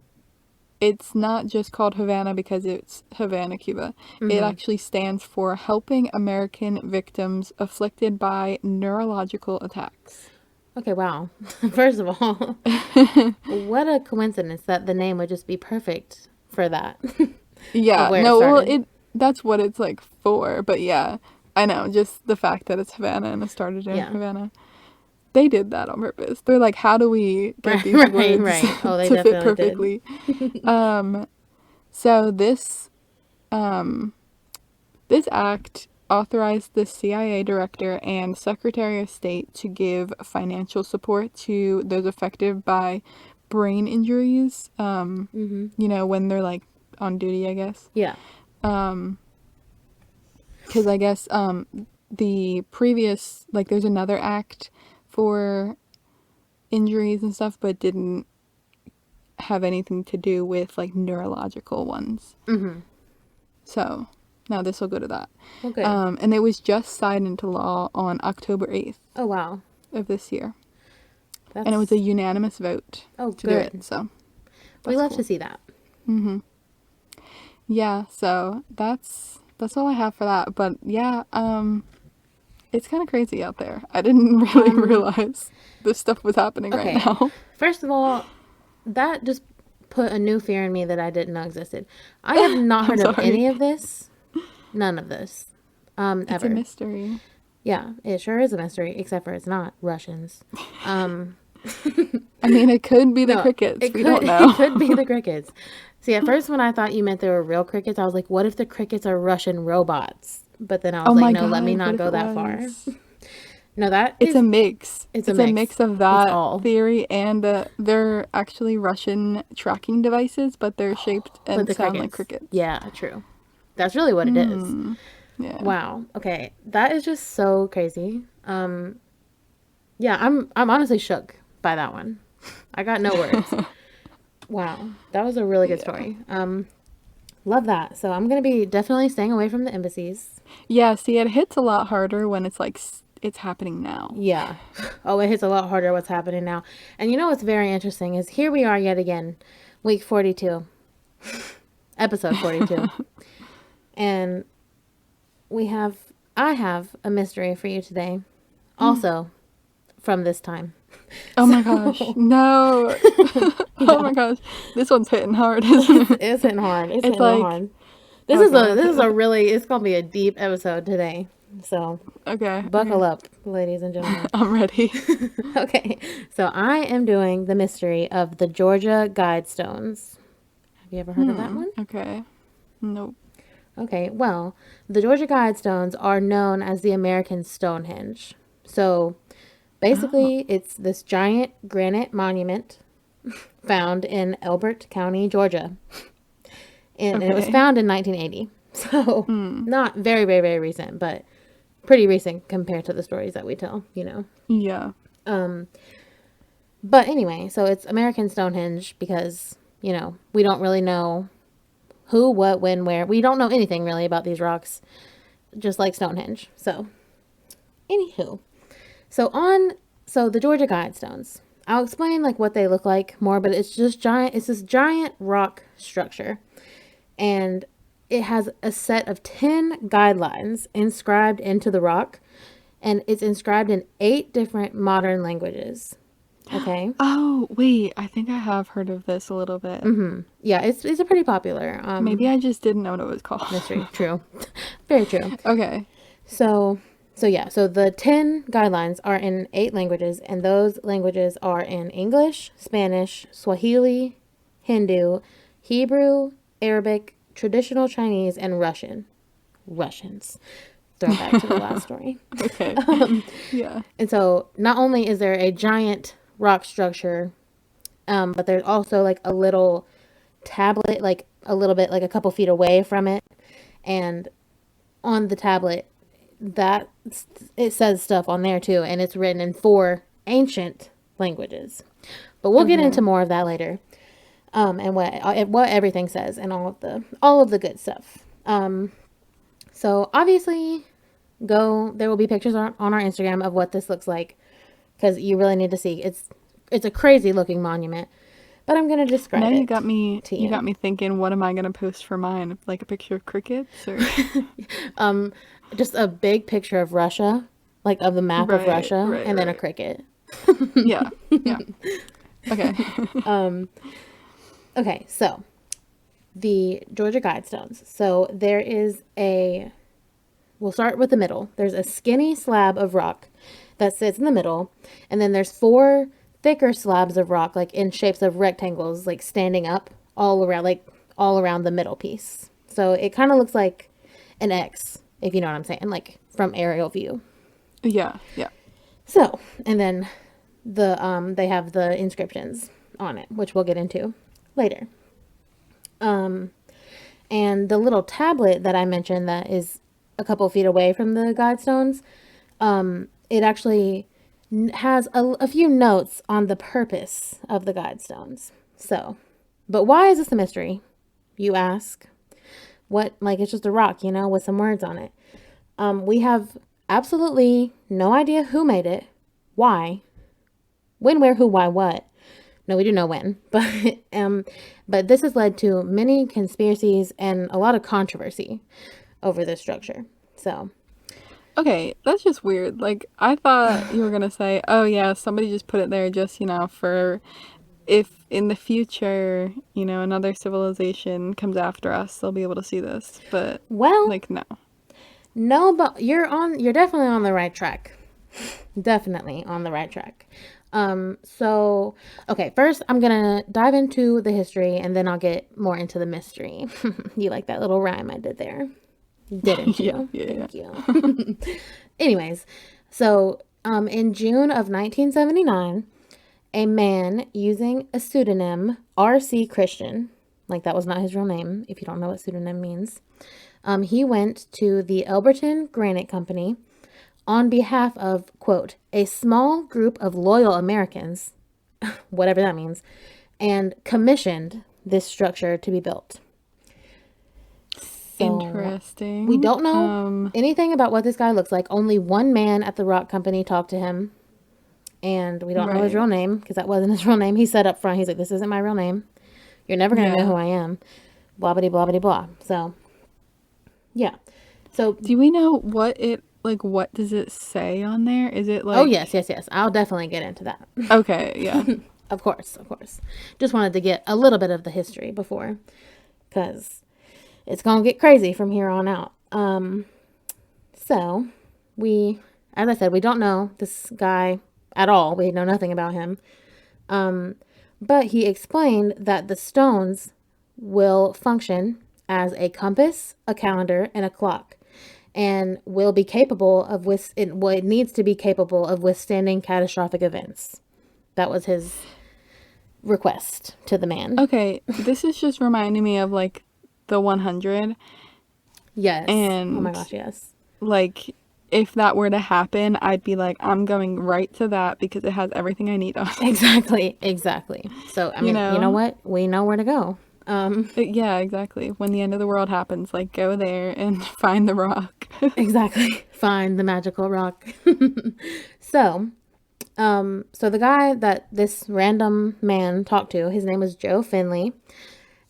it's not just called Havana because it's Havana, Cuba. It actually stands for Helping American Victims Afflicted by Neurological Attacks. Okay, wow. First of all, what a coincidence that the name would just be perfect for that. Yeah, where it no, well, started. that's what it's like for, but yeah, I know, just the fact that it's Havana and it started in Yeah. Havana. They did that on purpose. They're like, how do we get these words Right. Oh, they to fit definitely perfectly? So this act authorized the CIA director and Secretary of State to give financial support to those affected by brain injuries. You know, when they're like on duty, I guess. Yeah. Because I guess the previous, like, there's another act for injuries and stuff, but didn't have anything to do with, like, neurological ones. So now this will go to that. Okay. And it was just signed into law on October 8th Oh, wow. of this year. That's... And it was a unanimous vote Oh, to good. do it. So We love cool. to see that. Yeah, so that's all I have for that. But yeah, it's kind of crazy out there. I didn't really realize this stuff was happening Okay. right now. First of all, that just put a new fear in me that I didn't know existed. I have not heard of any of this. None of this. Ever. It's a mystery. Yeah, it sure is a mystery, except for it's not Russians. I mean, it could be the crickets. We don't know. It could be the crickets. See, at first when I thought you meant they were real crickets, I was like, what if the crickets are Russian robots? But then I was like, no, God, let me not go that far. No, it's a mix. It's a mix of that theory and they're actually Russian tracking devices, but they're shaped and sound like crickets. Yeah, true. That's really what it is. Yeah. Wow. Okay, that is just so crazy. Yeah, I'm honestly shook by that one. I got no words. Wow, that was a really good story. Love that. So I'm gonna be definitely staying away from the embassies. Yeah. See, it hits a lot harder when it's like it's happening now. Yeah. Oh, it hits a lot harder what's happening now. And you know what's very interesting is here we are yet again, week 42, episode 42, and I have a mystery for you today, also from this time. Oh my gosh, no. Oh my gosh, this one's hitting hard, isn't it? It's hitting hard. It's hitting like, hard. This is a really, it's gonna be a deep episode today. So buckle up, ladies and gentlemen. I'm ready. Okay, so I am doing the mystery of the Georgia Guidestones. Have you ever heard of that one? Okay. Nope. Okay, well, the Georgia Guidestones are known as the American Stonehenge. So basically, it's this giant granite monument found in Elbert County, Georgia. And it was found in 1980. So not very, very, very recent, but pretty recent compared to the stories that we tell, you know. Yeah. But anyway, so it's American Stonehenge because, you know, we don't really know who, what, when, where. We don't know anything really about these rocks, just like Stonehenge. So, anywho. So the Georgia Guidestones. I'll explain like what they look like more, but it's just giant. It's this giant rock structure, and it has a set of 10 guidelines inscribed into the rock, and it's inscribed in 8 different modern languages. Okay. Oh wait, I think I have heard of this a little bit. Yeah, it's a pretty popular. Maybe I just didn't know what it was called. Mystery. True. Very true. Okay. So the 10 guidelines are in 8 languages, and those languages are in English, Spanish, Swahili, Hindu, Hebrew, Arabic, traditional Chinese, and Russian. Russians. Throw back to the last story. Okay. Yeah. And so not only is there a giant rock structure, but there's also like a little tablet, like a little bit, like a couple feet away from it. And on the tablet, that it says stuff on there too, and it's written in 4 ancient languages. But we'll get into more of that later, and what everything says and all of the good stuff. So obviously, there will be pictures on our Instagram of what this looks like, because you really need to see. It's a crazy looking monument, but I'm gonna describe it. Now you got me thinking, what am I gonna post for mine? Like a picture of crickets, or just a big picture of Russia, like of the map of Russia, and then a cricket. Yeah. Okay. Okay, so the Georgia Guidestones. So we'll start with the middle. There's a skinny slab of rock that sits in the middle, and then there's 4 thicker slabs of rock, like in shapes of rectangles, like standing up all around the middle piece. So it kind of looks like an X, if you know what I'm saying, like from aerial view. Yeah. So, and then they have the inscriptions on it, which we'll get into later. And the little tablet that I mentioned that is a couple feet away from the Guidestones, it actually has a few notes on the purpose of the Guidestones. So, but why is this a mystery, you ask? It's just a rock, with some words on it. We have absolutely no idea who made it, why, when, where, who, why, what. No, we do know when, but this has led to many conspiracies and a lot of controversy over this structure. So, okay, that's just weird. Like, I thought you were gonna say, oh yeah, somebody just put it there just, for if in the future, another civilization comes after us, they'll be able to see this. But Well, like, no. no, but you're definitely on the right track. Definitely on the right track. So okay, first I'm gonna dive into the history and then I'll get more into the mystery. You like that little rhyme I did there? Didn't Yeah, you? yeah, Thank yeah. you. Anyways, so in June of 1979, a man using a pseudonym R.C. Christian, like that was not his real name, if you don't know what pseudonym means, he went to the Elberton Granite Company on behalf of, quote, a small group of loyal Americans, whatever that means, and commissioned this structure to be built. So we Interesting. don't know anything about what this guy looks like. Only one man at the rock company talked to him, and we don't know his Right. real name because that wasn't his real name. He said up front, he's like, "This isn't my real name. You're never gonna know Yeah. who I am." Blah blah blah blah blah. So yeah. So Do we know what does it say on there? Is it oh like, yes. I'll definitely get into that. okay, yeah. Of course. Just wanted to get a little bit of the history before, because it's gonna get crazy from here on out. So we, as I said, we don't know this guy at all. We know nothing about him. But he explained that the stones will function as a compass, a calendar, and a clock, and will be capable of it needs to be capable of withstanding catastrophic events. That was his request to the man. Okay, this is just reminding me of like the 100, Yes. Oh my and gosh, yes. like if that were to happen, I'd be like, I'm going right to that because it has everything I need on it. Exactly. So, I You mean, you know know? what? We know where to go. Yeah, exactly. When the end of the world happens, like go there and find the rock. Exactly. Find the magical rock. So, so the guy that this random man talked to, his name was Joe Finley,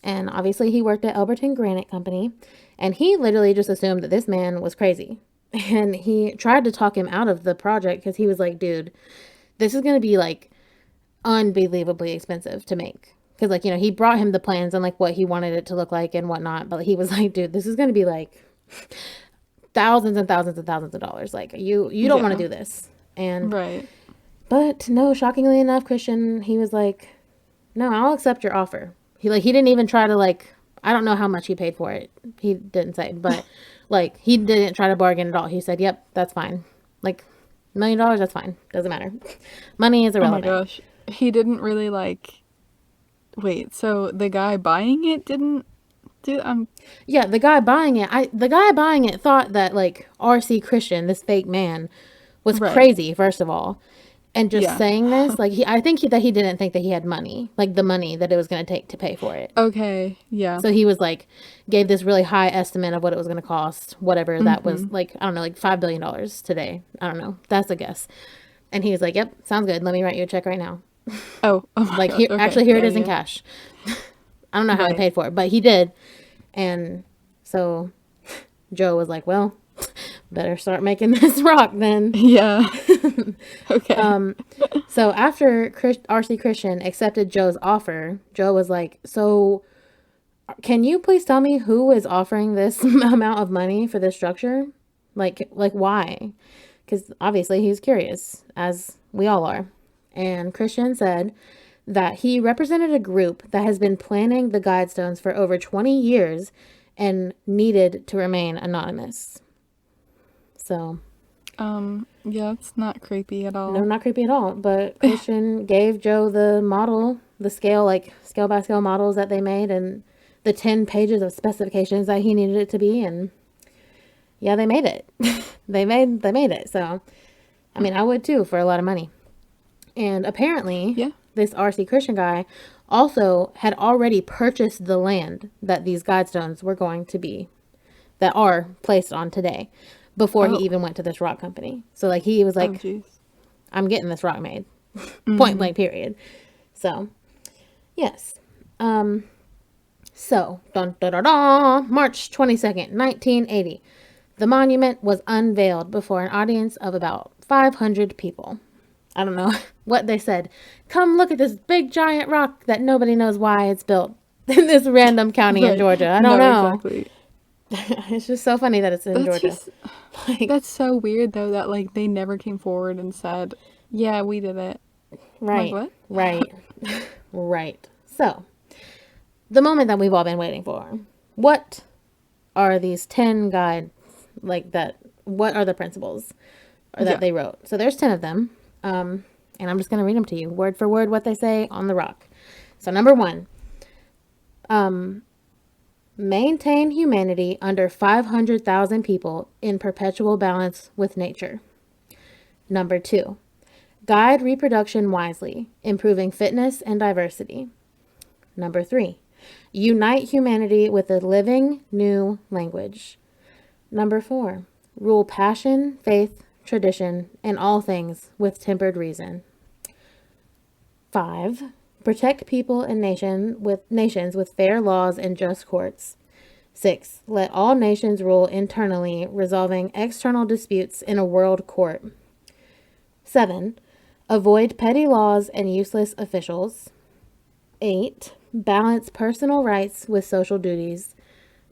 and obviously he worked at Elberton Granite Company, and he literally just assumed that this man was crazy. And he tried to talk him out of the project because he was like, dude, this is going to be like unbelievably expensive to make. Because, like, he brought him the plans and like what he wanted it to look like and whatnot. But he was like, dude, this is going to be like thousands and thousands and thousands of dollars. Like, you don't want to Yeah. do this. And, Right. but no, shockingly enough, Christian, he was like, no, I'll accept your offer. He didn't even try to like, I don't know how much he paid for it. He didn't say, but like, he didn't try to bargain at all. He said, yep, that's fine. Like, $1 million, that's fine. Doesn't matter. Money is Oh my irrelevant. gosh. He didn't really like. Wait, so the guy buying it didn't do. Yeah, the guy buying it thought that like RC Christian, this fake man, was Right. crazy, first of all. And just Yeah. saying this, like I think that he didn't think that he had money, like the money that it was going to take to pay for it. Okay. Yeah. So he was like, gave this really high estimate of what it was going to cost, whatever that was, like, I don't know, like $5 billion today. I don't know. That's a guess. And he was like, yep, sounds good. Let me write you a check right now. Oh my Like, gosh. here, Okay. actually, here it Yeah. is in Yeah. cash. I don't know how he Right. paid for it, but he did. And so Joe was like, well, better start making this rock then. Yeah. Okay. So after RC Christian accepted Joe's offer, Joe was like, so can you please tell me who is offering this amount of money for this structure? Like why? Because obviously he's curious, as we all are. And Christian said that he represented a group that has been planning the Guidestones for over 20 years and needed to remain anonymous. So, Yeah, it's not creepy at no, all. not creepy at all. But Christian gave Joe the model, the scale, like scale by scale models that they made, and the 10 pages of specifications that he needed it to be. And yeah, they made it. They made it. So, I mean, I would too for a lot of money. And apparently, Yeah. this RC Christian guy also had already purchased the land that these Guidestones were going to be, that are placed on today, before he Oh. even went to this rock company. So, like, he was Oh like, jeez. I'm getting this rock made. Point blank, period. So, yes. So, dun, dun, dun, dun, March 22nd, 1980. The monument was unveiled before an audience of about 500 people. I don't know what they said. Come look at this big giant rock that nobody knows why it's built in this random county in Right. Georgia. I don't No, know. exactly. It's just so funny that it's in That's Georgia. just Like, that's so weird though that like they never came forward and said, "Yeah, we did it." Like right, what? right, right. So, the moment that we've all been waiting for. What are these 10 guides like that? What are the principles or that Yeah. they wrote? So there's 10 of them. And I'm just going to read them to you word for word what they say on the rock. So number 1, maintain humanity under 500,000 people in perpetual balance with nature. Number 2, guide reproduction wisely, improving fitness and diversity. Number 3, unite humanity with a living new language. Number 4, rule passion, faith, tradition, and all things with tempered reason. 5, protect people and nations with fair laws and just courts. 6, let all nations rule internally, resolving external disputes in a world court. 7, avoid petty laws and useless officials. 8, balance personal rights with social duties.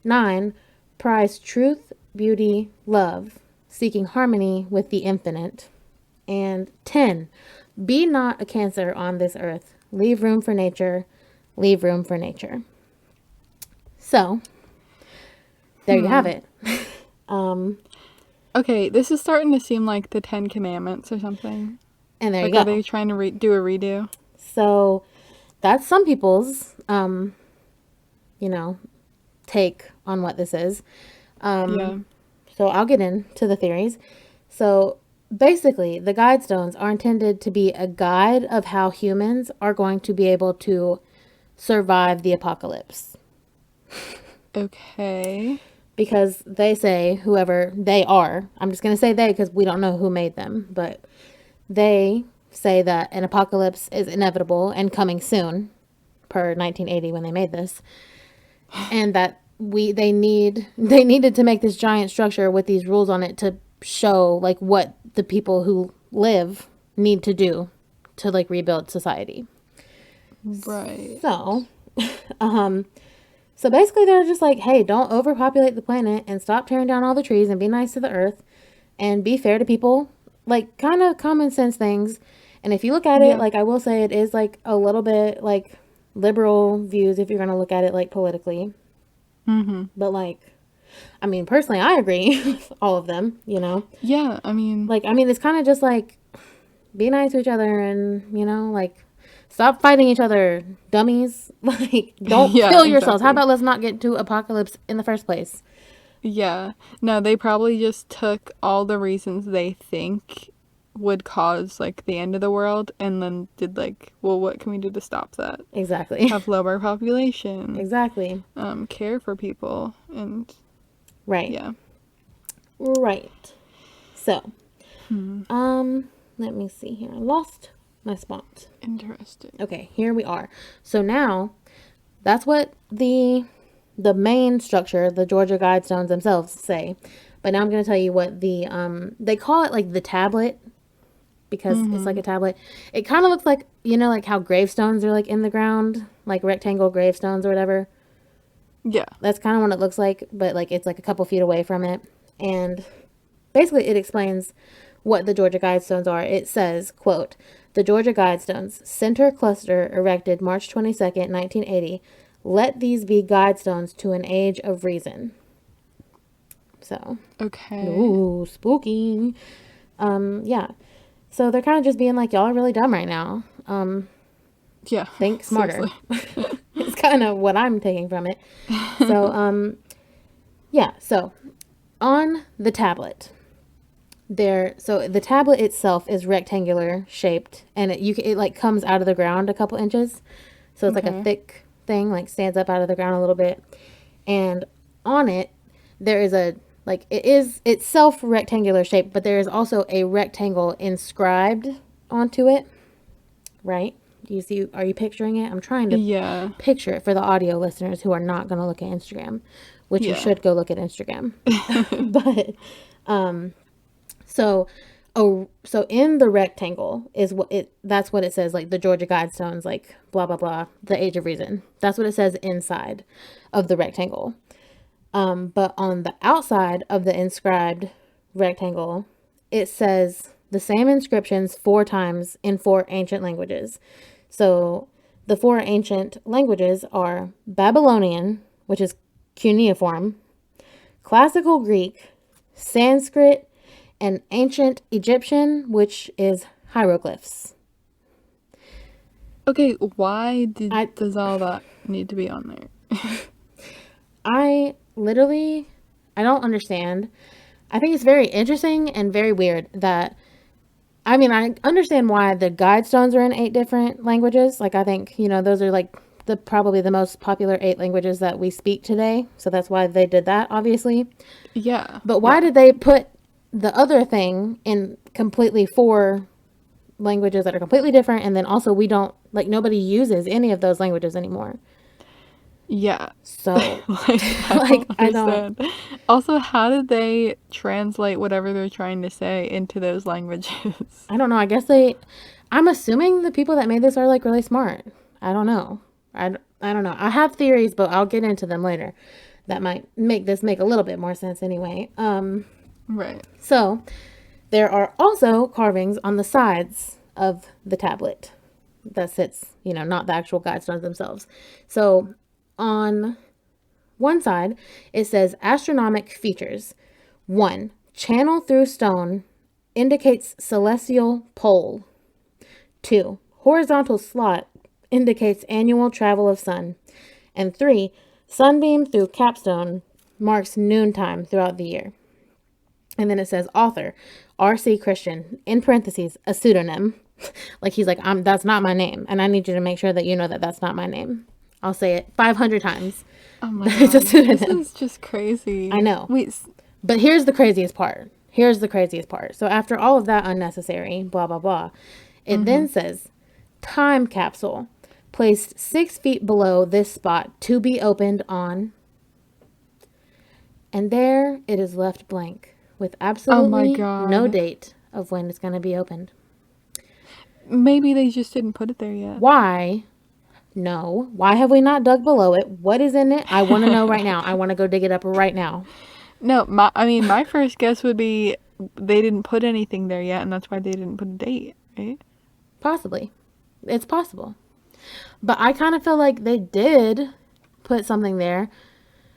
9, prize truth, beauty, love, seeking harmony with the infinite. And 10, be not a cancer on this earth. Leave room for nature. Leave room for nature. So, there you have it. Okay, this is starting to seem like the 10 Commandments or something. And there Like, you are go. they trying to do a redo? So, that's some people's, take on what this is. Yeah. So I'll get into the theories. So basically, the Guidestones are intended to be a guide of how humans are going to be able to survive the apocalypse. Okay. Because they say, whoever they are, I'm just going to say they because we don't know who made them, but they say that an apocalypse is inevitable and coming soon, per 1980 when they made this, and that they needed to make this giant structure with these rules on it to show like what the people who live need to do to like rebuild society. Right. So, so basically they're just like, hey, don't overpopulate the planet and stop tearing down all the trees and be nice to the earth and be fair to people, like kind of common sense things. And if you look at it, Yeah. like I will say it is like a little bit like liberal views if you're going to look at it like politically. Mm-hmm. But like, I mean, personally, I agree with all of them, you know? Yeah, I mean, Like, I mean, it's kind of just like, be nice to each other and, like, stop fighting each other, dummies. Like, don't yeah, kill yourselves. How exactly. about let's not get to apocalypse in the first place? Yeah. No, they probably just took all the reasons they think would cause like the end of the world and then did like, well, what can we do to stop that? Exactly. Have lower population, Exactly. care for people, and Right. yeah. Right. So, let me see here. I lost my spot. Interesting. Okay, here we are. So now, that's what the main structure, the Georgia Guidestones themselves say. But now I'm going to tell you what they call it like the tablet because it's like a tablet. It kind of looks like, like how gravestones are like in the ground, like rectangle gravestones or whatever. Yeah. That's kind of what it looks like, but like it's like a couple feet away from it. And basically it explains what the Georgia Guidestones are. It says, quote, the Georgia Guidestones, center cluster erected March 22nd, 1980. Let these be guidestones to an age of reason. So, Okay. ooh, spooky. Yeah. So they're kind of just being like, y'all are really dumb right now. Yeah. Think smarter. Seriously. It's kind of what I'm taking from it. So, yeah. So on the tablet, so the tablet itself is rectangular shaped, and it like comes out of the ground a couple inches. So it's like a Okay. thick thing, like stands up out of the ground a little bit. And on it, there is it is itself rectangular shape, but there is also a rectangle inscribed onto it. Right? Do you see? Are you picturing it? I'm trying to Yeah. picture it for the audio listeners who are not going to look at Instagram, which you Yeah. should go look at Instagram. But, so Oh, so in the rectangle is that's what it says, like the Georgia Guidestones, like blah blah blah, the Age of Reason. That's what it says inside of the rectangle. But on the outside of the inscribed rectangle, it says the same inscriptions 4 times in 4 ancient languages. So the 4 ancient languages are Babylonian, which is cuneiform, Classical Greek, Sanskrit, and Ancient Egyptian, which is hieroglyphs. Okay, why does all that need to be on there? I literally, I don't understand. I think it's very interesting and very weird that, I mean, I understand why the Guidestones are in 8 different languages. Like, I think, those are like probably the most popular 8 languages that we speak today. So that's why they did that, obviously. Yeah. But why did they put the other thing in completely 4 languages that are completely different? And then also we don't, like, nobody uses any of those languages anymore. Yeah. So, I don't. Also, how did they translate whatever they're trying to say into those languages? I don't know. I guess I'm assuming the people that made this are like really smart. I don't know. I don't know. I have theories, but I'll get into them later. That might make this make a little bit more sense anyway. Right. So, there are also carvings on the sides of the tablet that sits, not the actual Guidestones themselves. So, on one side, it says astronomic features. 1. Channel through stone indicates celestial pole. 2. Horizontal slot indicates annual travel of sun. And 3. Sunbeam through capstone marks noontime throughout the year. And then it says author, R.C. Christian, in parentheses, a pseudonym. Like he's like, that's not my name. And I need you to make sure that you know that that's not my name. I'll say it 500 times. Oh my God. It's a pseudonym. This is just crazy. I know. Wait. But here's the craziest part. So after all of that unnecessary, blah, blah, blah, it then says, time capsule, placed 6 feet below this spot to be opened on. And there it is left blank with absolutely no date of when it's going to be opened. Maybe they just didn't put it there yet. Why? No. Why have we not dug below it? What is in it? I want to know right now. I want to go dig it up right now. No, my first guess would be they didn't put anything there yet, and that's why they didn't put a date, right? Possibly. It's possible. But I kind of feel like they did put something there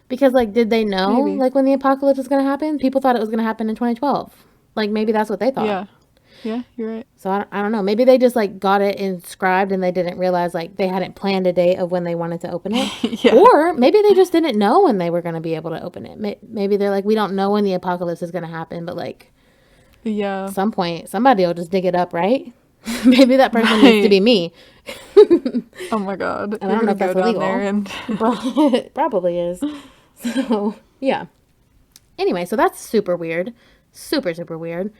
because, like, did they know, like, when the apocalypse was going to happen? People thought it was going to happen in 2012. Like, maybe that's what they thought. Yeah, you're right. So, I don't know. Maybe they just, like, got it inscribed and they didn't realize, like, they hadn't planned a date of when they wanted to open it. Yeah. Or maybe they just didn't know when they were going to be able to open it. Maybe they're like, we don't know when the apocalypse is going to happen, but, like, at some point, somebody will just dig it up, right? Maybe that person needs to be me. Oh, my God. And I don't know if that's illegal. But it probably is. So, yeah. Anyway, so that's super weird. Super, super weird.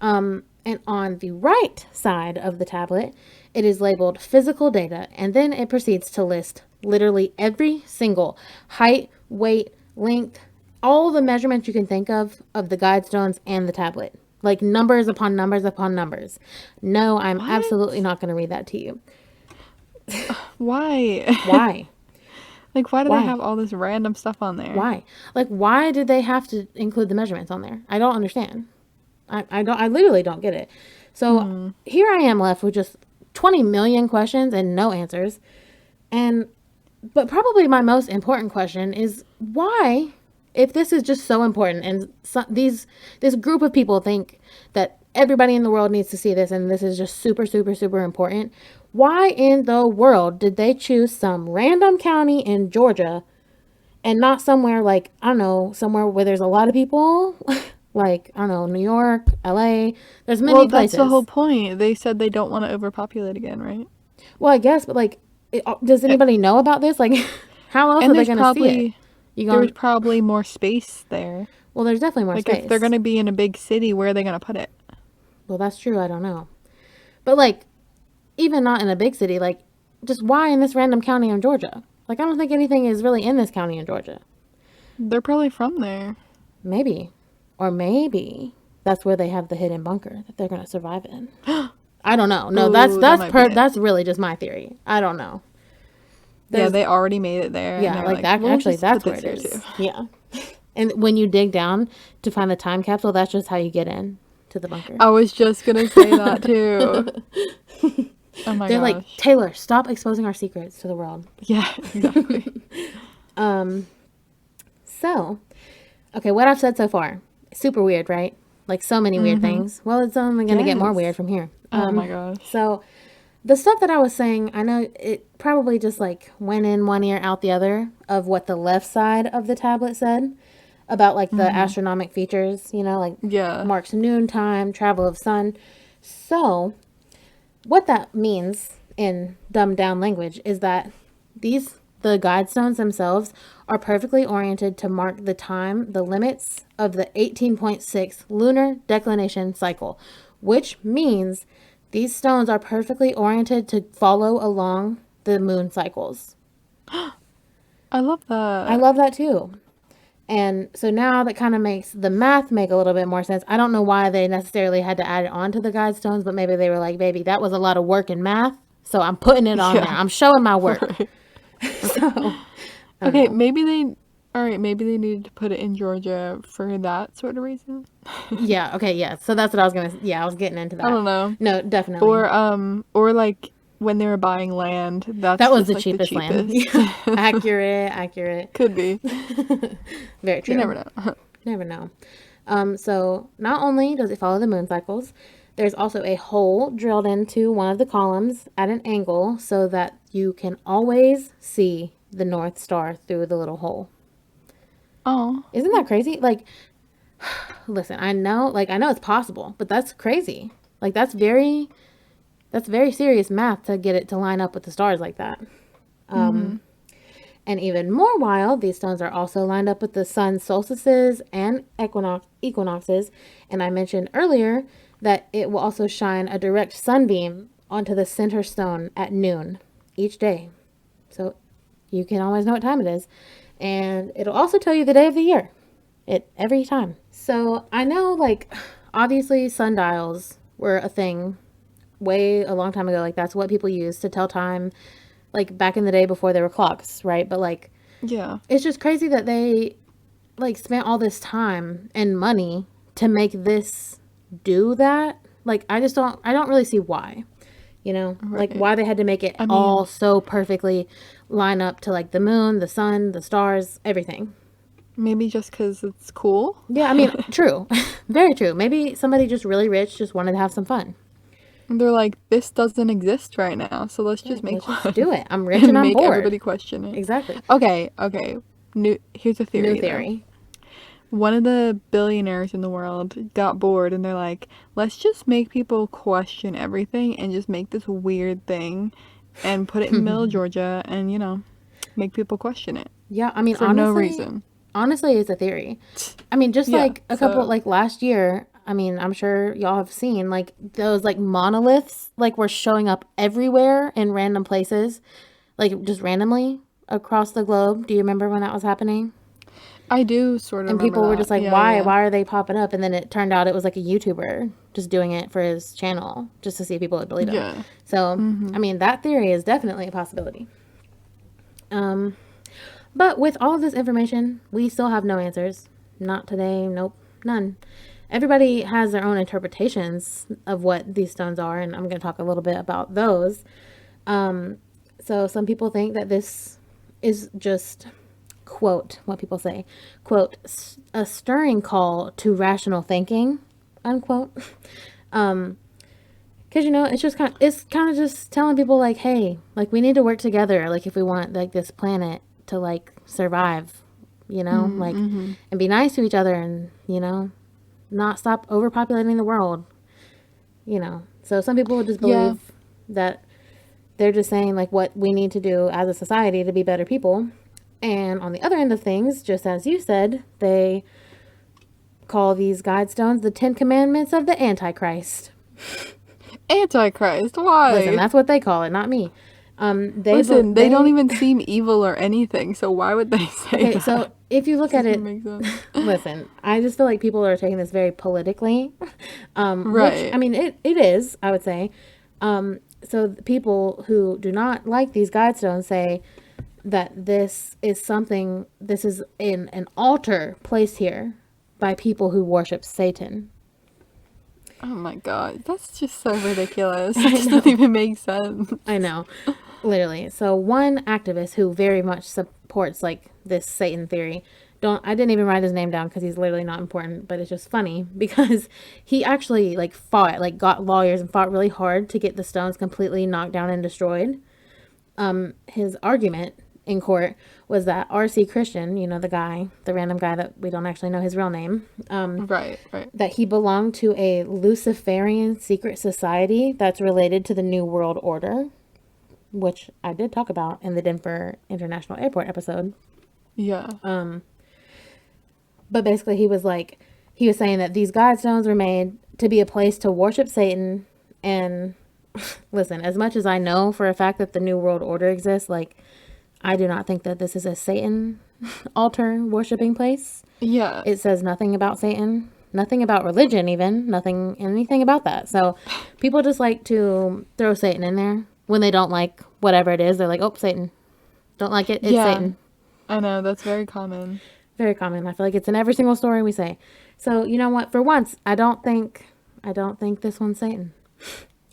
And on the right side of the tablet, it is labeled physical data, and then it proceeds to list literally every single height, weight, length, all the measurements you can think of the Guidestones and the tablet. Like numbers upon numbers upon numbers. No, I'm absolutely not going to read that to you. Why? Why? Like, why do they have all this random stuff on there? Why? Like, why did they have to include the measurements on there? I don't understand. I literally don't get it. So here I am left with just 20 million questions and no answers. But probably my most important question is why, if this is just so important and this group of people think that everybody in the world needs to see this and this is just super, super, super important, why in the world did they choose some random county in Georgia and not somewhere like, I don't know, somewhere where there's a lot of people? Like, I don't know, New York, LA, there's many places. Well, that's the whole point. They said they don't want to overpopulate again, right? Well, I guess, but like, does anybody know about this? Like, how else are they going to see it? There's probably more space there. Well, there's definitely more space. Like, if they're going to be in a big city, where are they going to put it? Well, that's true. I don't know. But, like, even not in a big city, like, just why in this random county in Georgia? Like, I don't think anything is really in this county in Georgia. They're probably from there. Maybe. Or maybe that's where they have the hidden bunker that they're going to survive in. I don't know. No, Ooh, that's really just my theory. I don't know. Yeah, they already made it there. Yeah, and like that. We'll actually, just that's put where this it here is. Yeah. And when you dig down to find the time capsule, that's just how you get in to the bunker. I was just gonna say that too. Oh my They're gosh. like, Taylor, stop exposing our secrets to the world. Yeah, exactly. So, okay, what I've said so far, super weird, right? Like so many weird things. Well, it's only going to get more weird from here. Oh my gosh. So, the stuff that I was saying, I know it probably just like went in one ear, out the other of what the left side of the tablet said about like the astronomic features, you know, like marks noontime, travel of sun. So, what that means in dumbed down language is that the guidestones themselves are perfectly oriented to mark the time, the limits of the 18.6 lunar declination cycle, which means these stones are perfectly oriented to follow along the moon cycles. I love that. I love that too. And so now that kind of makes the math make a little bit more sense. I don't know why they necessarily had to add it onto the guidestones, but maybe they were like, baby, that was a lot of work in math, so I'm putting it on there. I'm showing my work. Right. So, okay, maybe they needed to put it in Georgia for that sort of reason. Yeah, okay, yeah. So that's what I was going to, yeah, I was getting into that. I don't know. No, definitely. Or like when they were buying land, that was the cheapest land. Accurate. Could be. Very true. You never know. Never know. So not only does it follow the moon cycles, there's also a hole drilled into one of the columns at an angle so that you can always see the North Star through the little hole. Oh. Isn't that crazy? Like, listen, I know it's possible, but that's crazy. Like, that's very serious math to get it to line up with the stars like that. And even more wild, these stones are also lined up with the sun's solstices and equinoxes. And I mentioned earlier that it will also shine a direct sunbeam onto the center stone at noon each day. So you can always know what time it is. And it'll also tell you the day of the year. Every time. So I know, like, obviously sundials were a thing a long time ago. Like, that's what people used to tell time, like, back in the day before there were clocks, right? But, like, yeah, it's just crazy that they, like, spent all this time and money to make this do that. Like, I don't really see why, you know? Right. Like, why they had to make it all so perfectly line up to, like, the moon, the sun, the stars, everything. Maybe just because it's cool? Yeah, I mean, true. Very true. Maybe somebody just really rich just wanted to have some fun. And they're like, this doesn't exist right now, so let's just make one. Just do it. I'm rich and I'm make bored. Everybody question it. Exactly. Okay. Here's a theory. New theory. One of the billionaires in the world got bored and they're like, let's just make people question everything and just make this weird thing and put it in the middle of Georgia and, you know, make people question it. Yeah, I mean, for honestly, no reason. Honestly, it's a theory. I mean, just like a couple, like last year, I mean, I'm sure y'all have seen, like, those, like, monoliths, like, were showing up everywhere in random places, like, just randomly across the globe. Do you remember when that was happening? I do sort of. And people were just like, why are they popping up? And then it turned out it was like a YouTuber just doing it for his channel just to see if people would believe him. So, I mean, that theory is definitely a possibility. But with all of this information, we still have no answers. Not today. Nope. None. Everybody has their own interpretations of what these stones are, and I'm going to talk a little bit about those. So some people think that this is just, quote, what people say, quote, a stirring call to rational thinking, unquote. Because, you know, it's kind of just telling people, like, hey, like, we need to work together, like, if we want, like, this planet to, like, survive, you know, and be nice to each other and, you know, not stop overpopulating the world, you know. So some people would just believe that they're just saying, like, what we need to do as a society to be better people. And on the other end of things, just as you said, they call these guidestones the 10 Commandments of the Antichrist. Antichrist? Why? Listen, that's what they call it, not me. They don't even seem evil or anything, so why would they say that? So if you look at Doesn't it, make sense. listen, I just feel like people are taking this very politically, which, I Right. mean, it is, I would say. So the people who do not like these Guidestones say that this is an altar placed here by people who worship Satan. Oh my god, that's just so ridiculous. It I just doesn't know. even make sense. I know. Literally. So one activist who very much supports like this Satan theory. I didn't even write his name down because he's literally not important, but it's just funny because he actually like fought, like got lawyers and fought really hard to get the stones completely knocked down and destroyed. His argument in court was that R.C. Christian, the random guy that we don't actually know his real name, Right, right. that he belonged to a Luciferian secret society that's related to the New World Order, which I did talk about in the Denver International Airport episode. Yeah. But basically, he was saying that these Guidestones were made to be a place to worship Satan. And listen, as much as I know for a fact that the New World Order exists, like, I do not think that this is a Satan altar worshiping place. Yeah. It says nothing about Satan, nothing about religion, even anything about that. So people just like to throw Satan in there when they don't like whatever it is. They're like, oh, Satan. Don't like it. It's Yeah. Satan. I know, that's very common. Very common. I feel like it's in every single story we say. So you know what? For once, I don't think this one's Satan.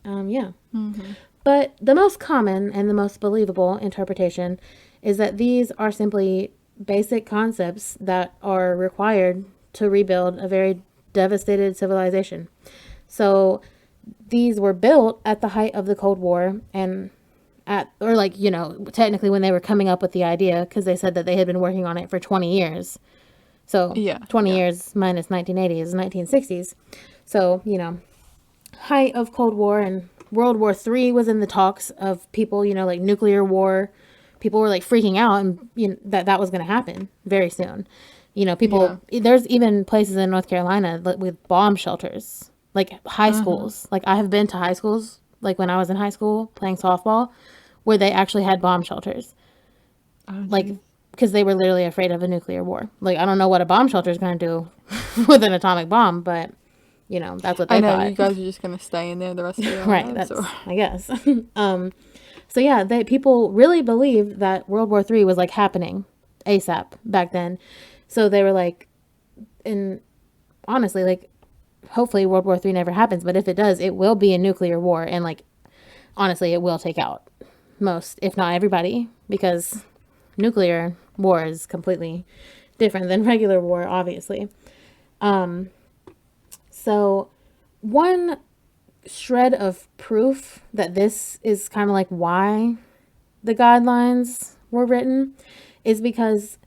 Yeah. Mm-hmm. But the most common and the most believable interpretation is that these are simply basic concepts that are required to rebuild a very devastated civilization. So these were built at the height of the Cold War and technically when they were coming up with the idea, because they said that they had been working on it for 20 years. So Yeah. 20 years minus 1980 is 1960s. So, height of Cold War, and World War III was in the talks of people, like nuclear war. People were like freaking out and that was going to happen very soon. There's even places in North Carolina with bomb shelters, like high schools. Like I have been to high schools, like when I was in high school playing softball, where they actually had bomb shelters. Oh, Like, geez. because they were literally afraid of a nuclear war. Like, I don't know what a bomb shelter is going to do with an atomic bomb, but, that's what they I know, thought. you guys are just gonna stay in there the rest of your Right, lives. that's, I guess. So, yeah, people really believed that World War III was, like, happening ASAP back then. So they were like, and honestly, like, hopefully World War III never happens, but if it does, it will be a nuclear war, and, like, honestly, it will take out most, if not everybody, because nuclear war is completely different than regular war, obviously. So one shred of proof that this is kind of like why the guidelines were written is because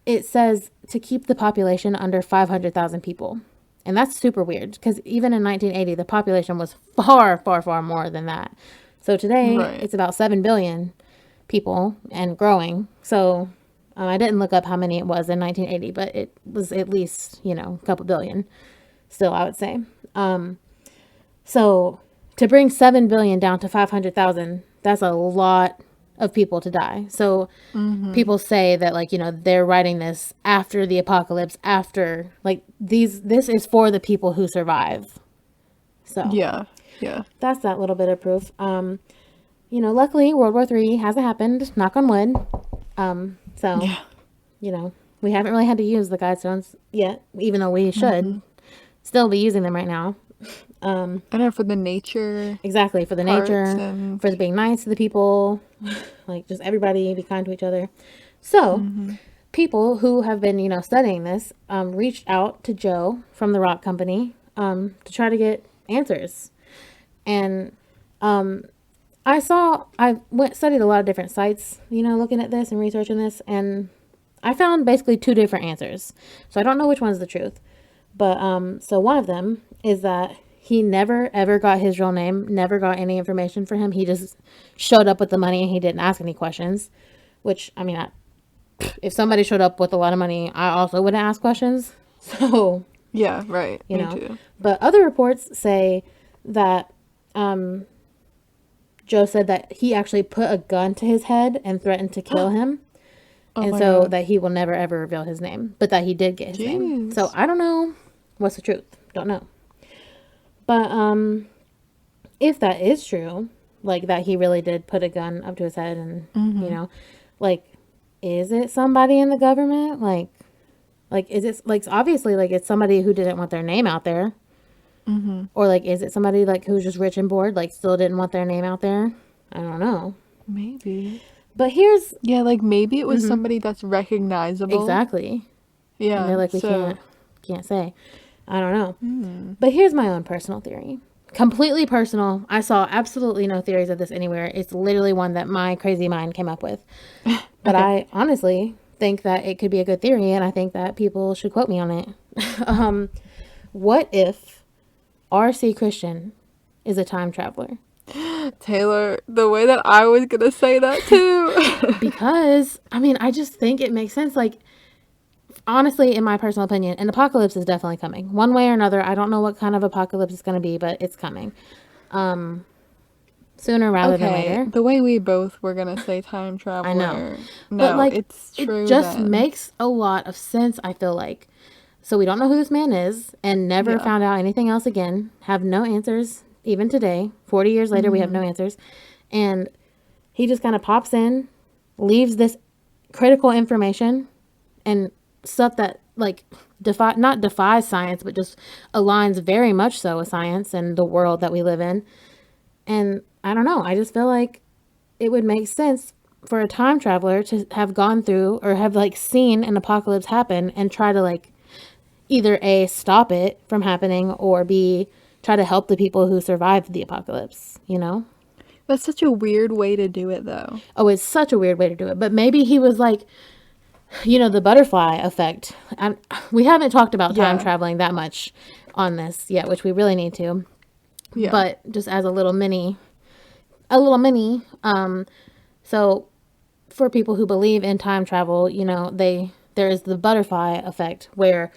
it says to keep the population under 500,000 people. And that's super weird because even in 1980, the population was far, far, far more than that. So today, Right. it's about 7 billion people and growing. So I didn't look up how many it was in 1980, but it was at least, a couple billion still, I would say. So to bring 7 billion down to 500,000, that's a lot of people to die. So people say that, like, they're writing this after the apocalypse, after, like, this is for the people who survive. So Yeah. Yeah. that's that little bit of proof. Luckily World War III hasn't happened, knock on wood. So, Yeah. we haven't really had to use the Guidestones yet, even though we should still be using them right now. I know, for the nature. Exactly, for the Parts nature, and- for being nice to the people, like just everybody be kind to each other. So, people who have been, studying this, reached out to Joe from the Rock Company, to try to get answers. And I studied a lot of different sites, looking at this and researching this, and I found basically 2 different answers. So I don't know which one's the truth. But so one of them is that he never ever got his real name, never got any information for him. He just showed up with the money and he didn't ask any questions. Which, I mean, if somebody showed up with a lot of money, I also wouldn't ask questions. So, Yeah, right. you Me know. too. But other reports say that Joe said that he actually put a gun to his head and threatened to kill him. and my so gosh. that he will never ever reveal his name, but that he did get his name. So Jeez. I don't know what's the truth. Don't know. But if that is true, like that he really did put a gun up to his head and you know, like is it somebody in the government? Like is it like obviously like it's somebody who didn't want their name out there. Or like is it somebody like who's just rich and bored, like still didn't want their name out there? I don't know. Maybe. But here's Yeah, like maybe it was somebody that's recognizable. exactly. Yeah. And they're like, we so can't say. I don't know. But here's my own personal theory. Completely personal. I saw absolutely no theories of this anywhere. It's literally one that my crazy mind came up with. But I honestly think that it could be a good theory, and I think that people should quote me on it. What if R.C. Christian is a time traveler? Taylor, the way that I was gonna say that too. Because, I mean, I just think it makes sense. Like, honestly, in my personal opinion, an apocalypse is definitely coming. One way or another. I don't know what kind of apocalypse it's going to be, but it's coming. Sooner rather than later. The way we both were gonna say time traveler. I know. No, But, like, it's true. it just then. makes a lot of sense, I feel like. So we don't know who this man is and never found out anything else again. Have no answers, even today. 40 years later, we have no answers. And he just kind of pops in, leaves this critical information and stuff that, like, not defies science, but just aligns very much so with science and the world that we live in. And I don't know. I just feel like it would make sense for a time traveler to have gone through or have, like, seen an apocalypse happen and try to, like, either A, stop it from happening, or B, try to help the people who survived the apocalypse, you know? That's such a weird way to do it, though. Oh, it's such a weird way to do it. But maybe he was like, you know, the butterfly effect. And we haven't talked about time traveling that much on this yet, which we really need to. Yeah. But just as a little mini, so for people who believe in time travel, you know, there is the butterfly effect where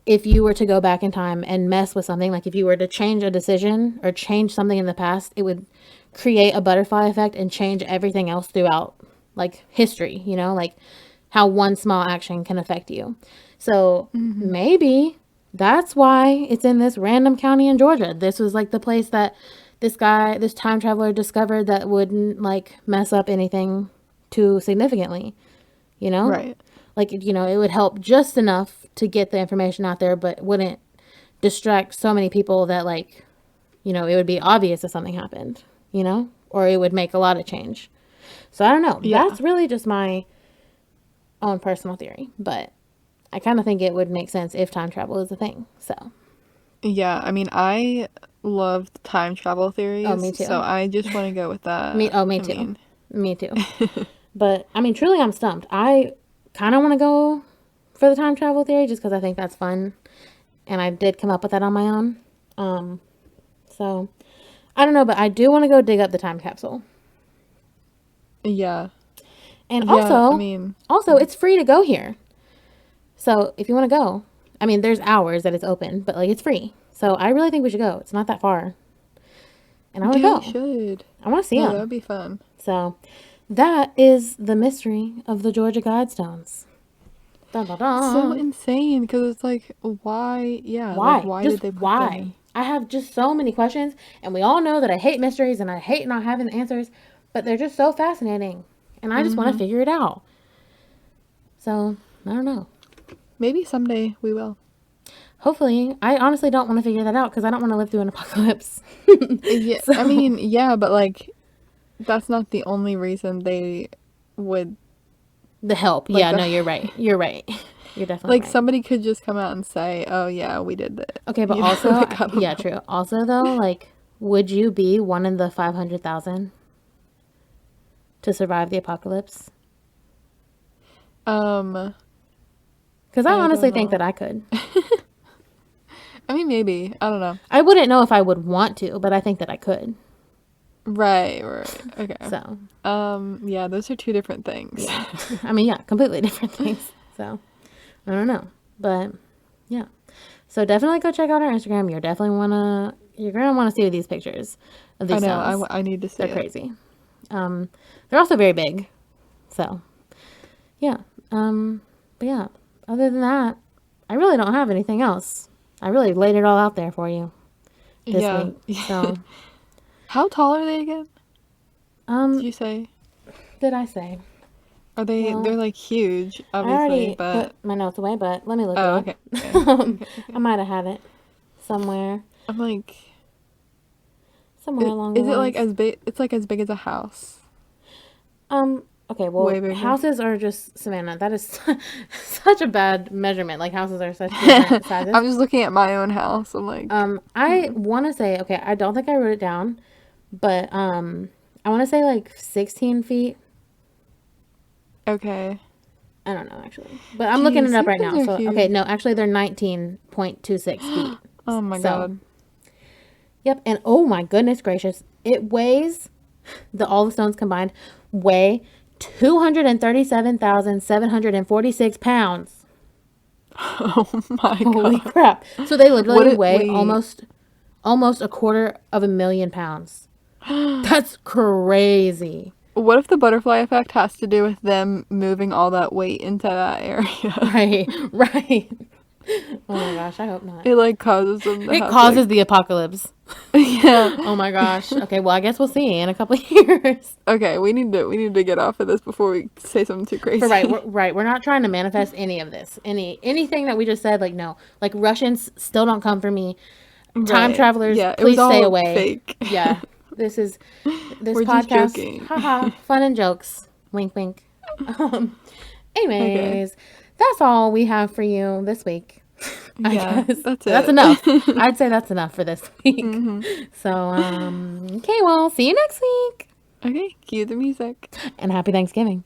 if you were to go back in time and mess with something, like if you were to change a decision or change something in the past, it would create a butterfly effect and change everything else throughout, like, history, you know, like how one small action can affect you. So maybe that's why it's in this random county in Georgia. This was like the place that this time traveler discovered that wouldn't, like, mess up anything too significantly, you know? Right. Like, you know, it would help just enough to get the information out there, but wouldn't distract so many people that, like, you know, it would be obvious if something happened, you know, or it would make a lot of change. So I don't know. Yeah. That's really just my own personal theory, but I kind of think it would make sense if time travel is a thing. So Yeah, I mean, I loved time travel theories. Oh, me too. So I just want to go with that. me too. Me too. But I mean, truly, I'm stumped. I kind of want to go for the time travel theory just because I think that's fun, and I did come up with that on my own. So I don't know, but I do want to go dig up the time capsule. Yeah. And Yeah, also, I mean, it's free to go here. So if you want to go, I mean, there's hours that it's open, but, like, it's free. So I really think we should go. It's not that far. And I want to go. we should. I want to see Yeah, them. that would be fun. So that is the mystery of the Georgia Guidestones. Dun, dun, dun. So insane because it's like, why? Yeah. Why? Like, why Just did they put why? them in? I have just so many questions, and we all know that I hate mysteries and I hate not having the answers, but they're just so fascinating, and I just want to figure it out. So I don't know. Maybe someday we will. Hopefully. I honestly don't want to figure that out because I don't want to live through an apocalypse. Yeah. I mean, yeah, but, like, that's not the only reason they would. The help. Like yeah, the- no, you're right. You're right. You're definitely Like, right. somebody could just come out and say, "Oh yeah, we did this." Okay, but You know, also, like, I don't yeah, know. true. Also, though, like, would you be one in the 500,000 to survive the apocalypse? Because I I honestly don't think know. that I could. I mean, maybe. I don't know. I wouldn't know if I would want to, but I think that I could. Right. Okay. So, Yeah, those are two different things. yeah. I mean, yeah, completely different things. So, I don't know. But, yeah. So, definitely go check out our Instagram. You're gonna want to see these pictures of these I know. stones. I need to see They're it. crazy. They're also very big. So, yeah. But yeah, other than that, I really don't have anything else. I really laid it all out there for you this week. So, how tall are they again? Did you say? Did I say? Are they? Well, they're like huge, obviously. I already but put my notes away, but let me look it up. Okay. I might have had it somewhere. I'm like, somewhere along the lines. Is it like as big? It's like as big as a house. Okay, well, houses are just, Savannah, that is such a bad measurement. Like, houses are such different sizes. I'm just looking at my own house. I'm like... I want to say, okay, I don't think I wrote it down, but, I want to say, like, 16 feet. Okay. I don't know, actually. But I'm looking it up right now. So, okay, no, actually, they're 19.26 feet. Oh, my God. Yep, and oh, my goodness gracious. It weighs, all the stones combined, weigh 237,746 pounds. Oh my God. Holy crap. So they literally weigh almost 250,000 pounds. That's crazy. What if the butterfly effect has to do with them moving all that weight into that area? Right. Oh my gosh, I hope not. It like causes them to causes the apocalypse. Yeah. Oh my gosh. Okay, well I guess we'll see in a couple of years. Okay, we need to get off of this before we say something too crazy. We're not trying to manifest any of this. Anything that we just said, like no. Like Russians still don't come for me. Time travelers, please stay away. Fake. Yeah. This We're podcast. Just joking. Haha. Fun and jokes. Wink wink. Anyways, that's all we have for you this week. Yeah, that's it. That's enough. I'd say that's enough for this week. So, okay, well, see you next week. Okay, cue the music. And happy Thanksgiving.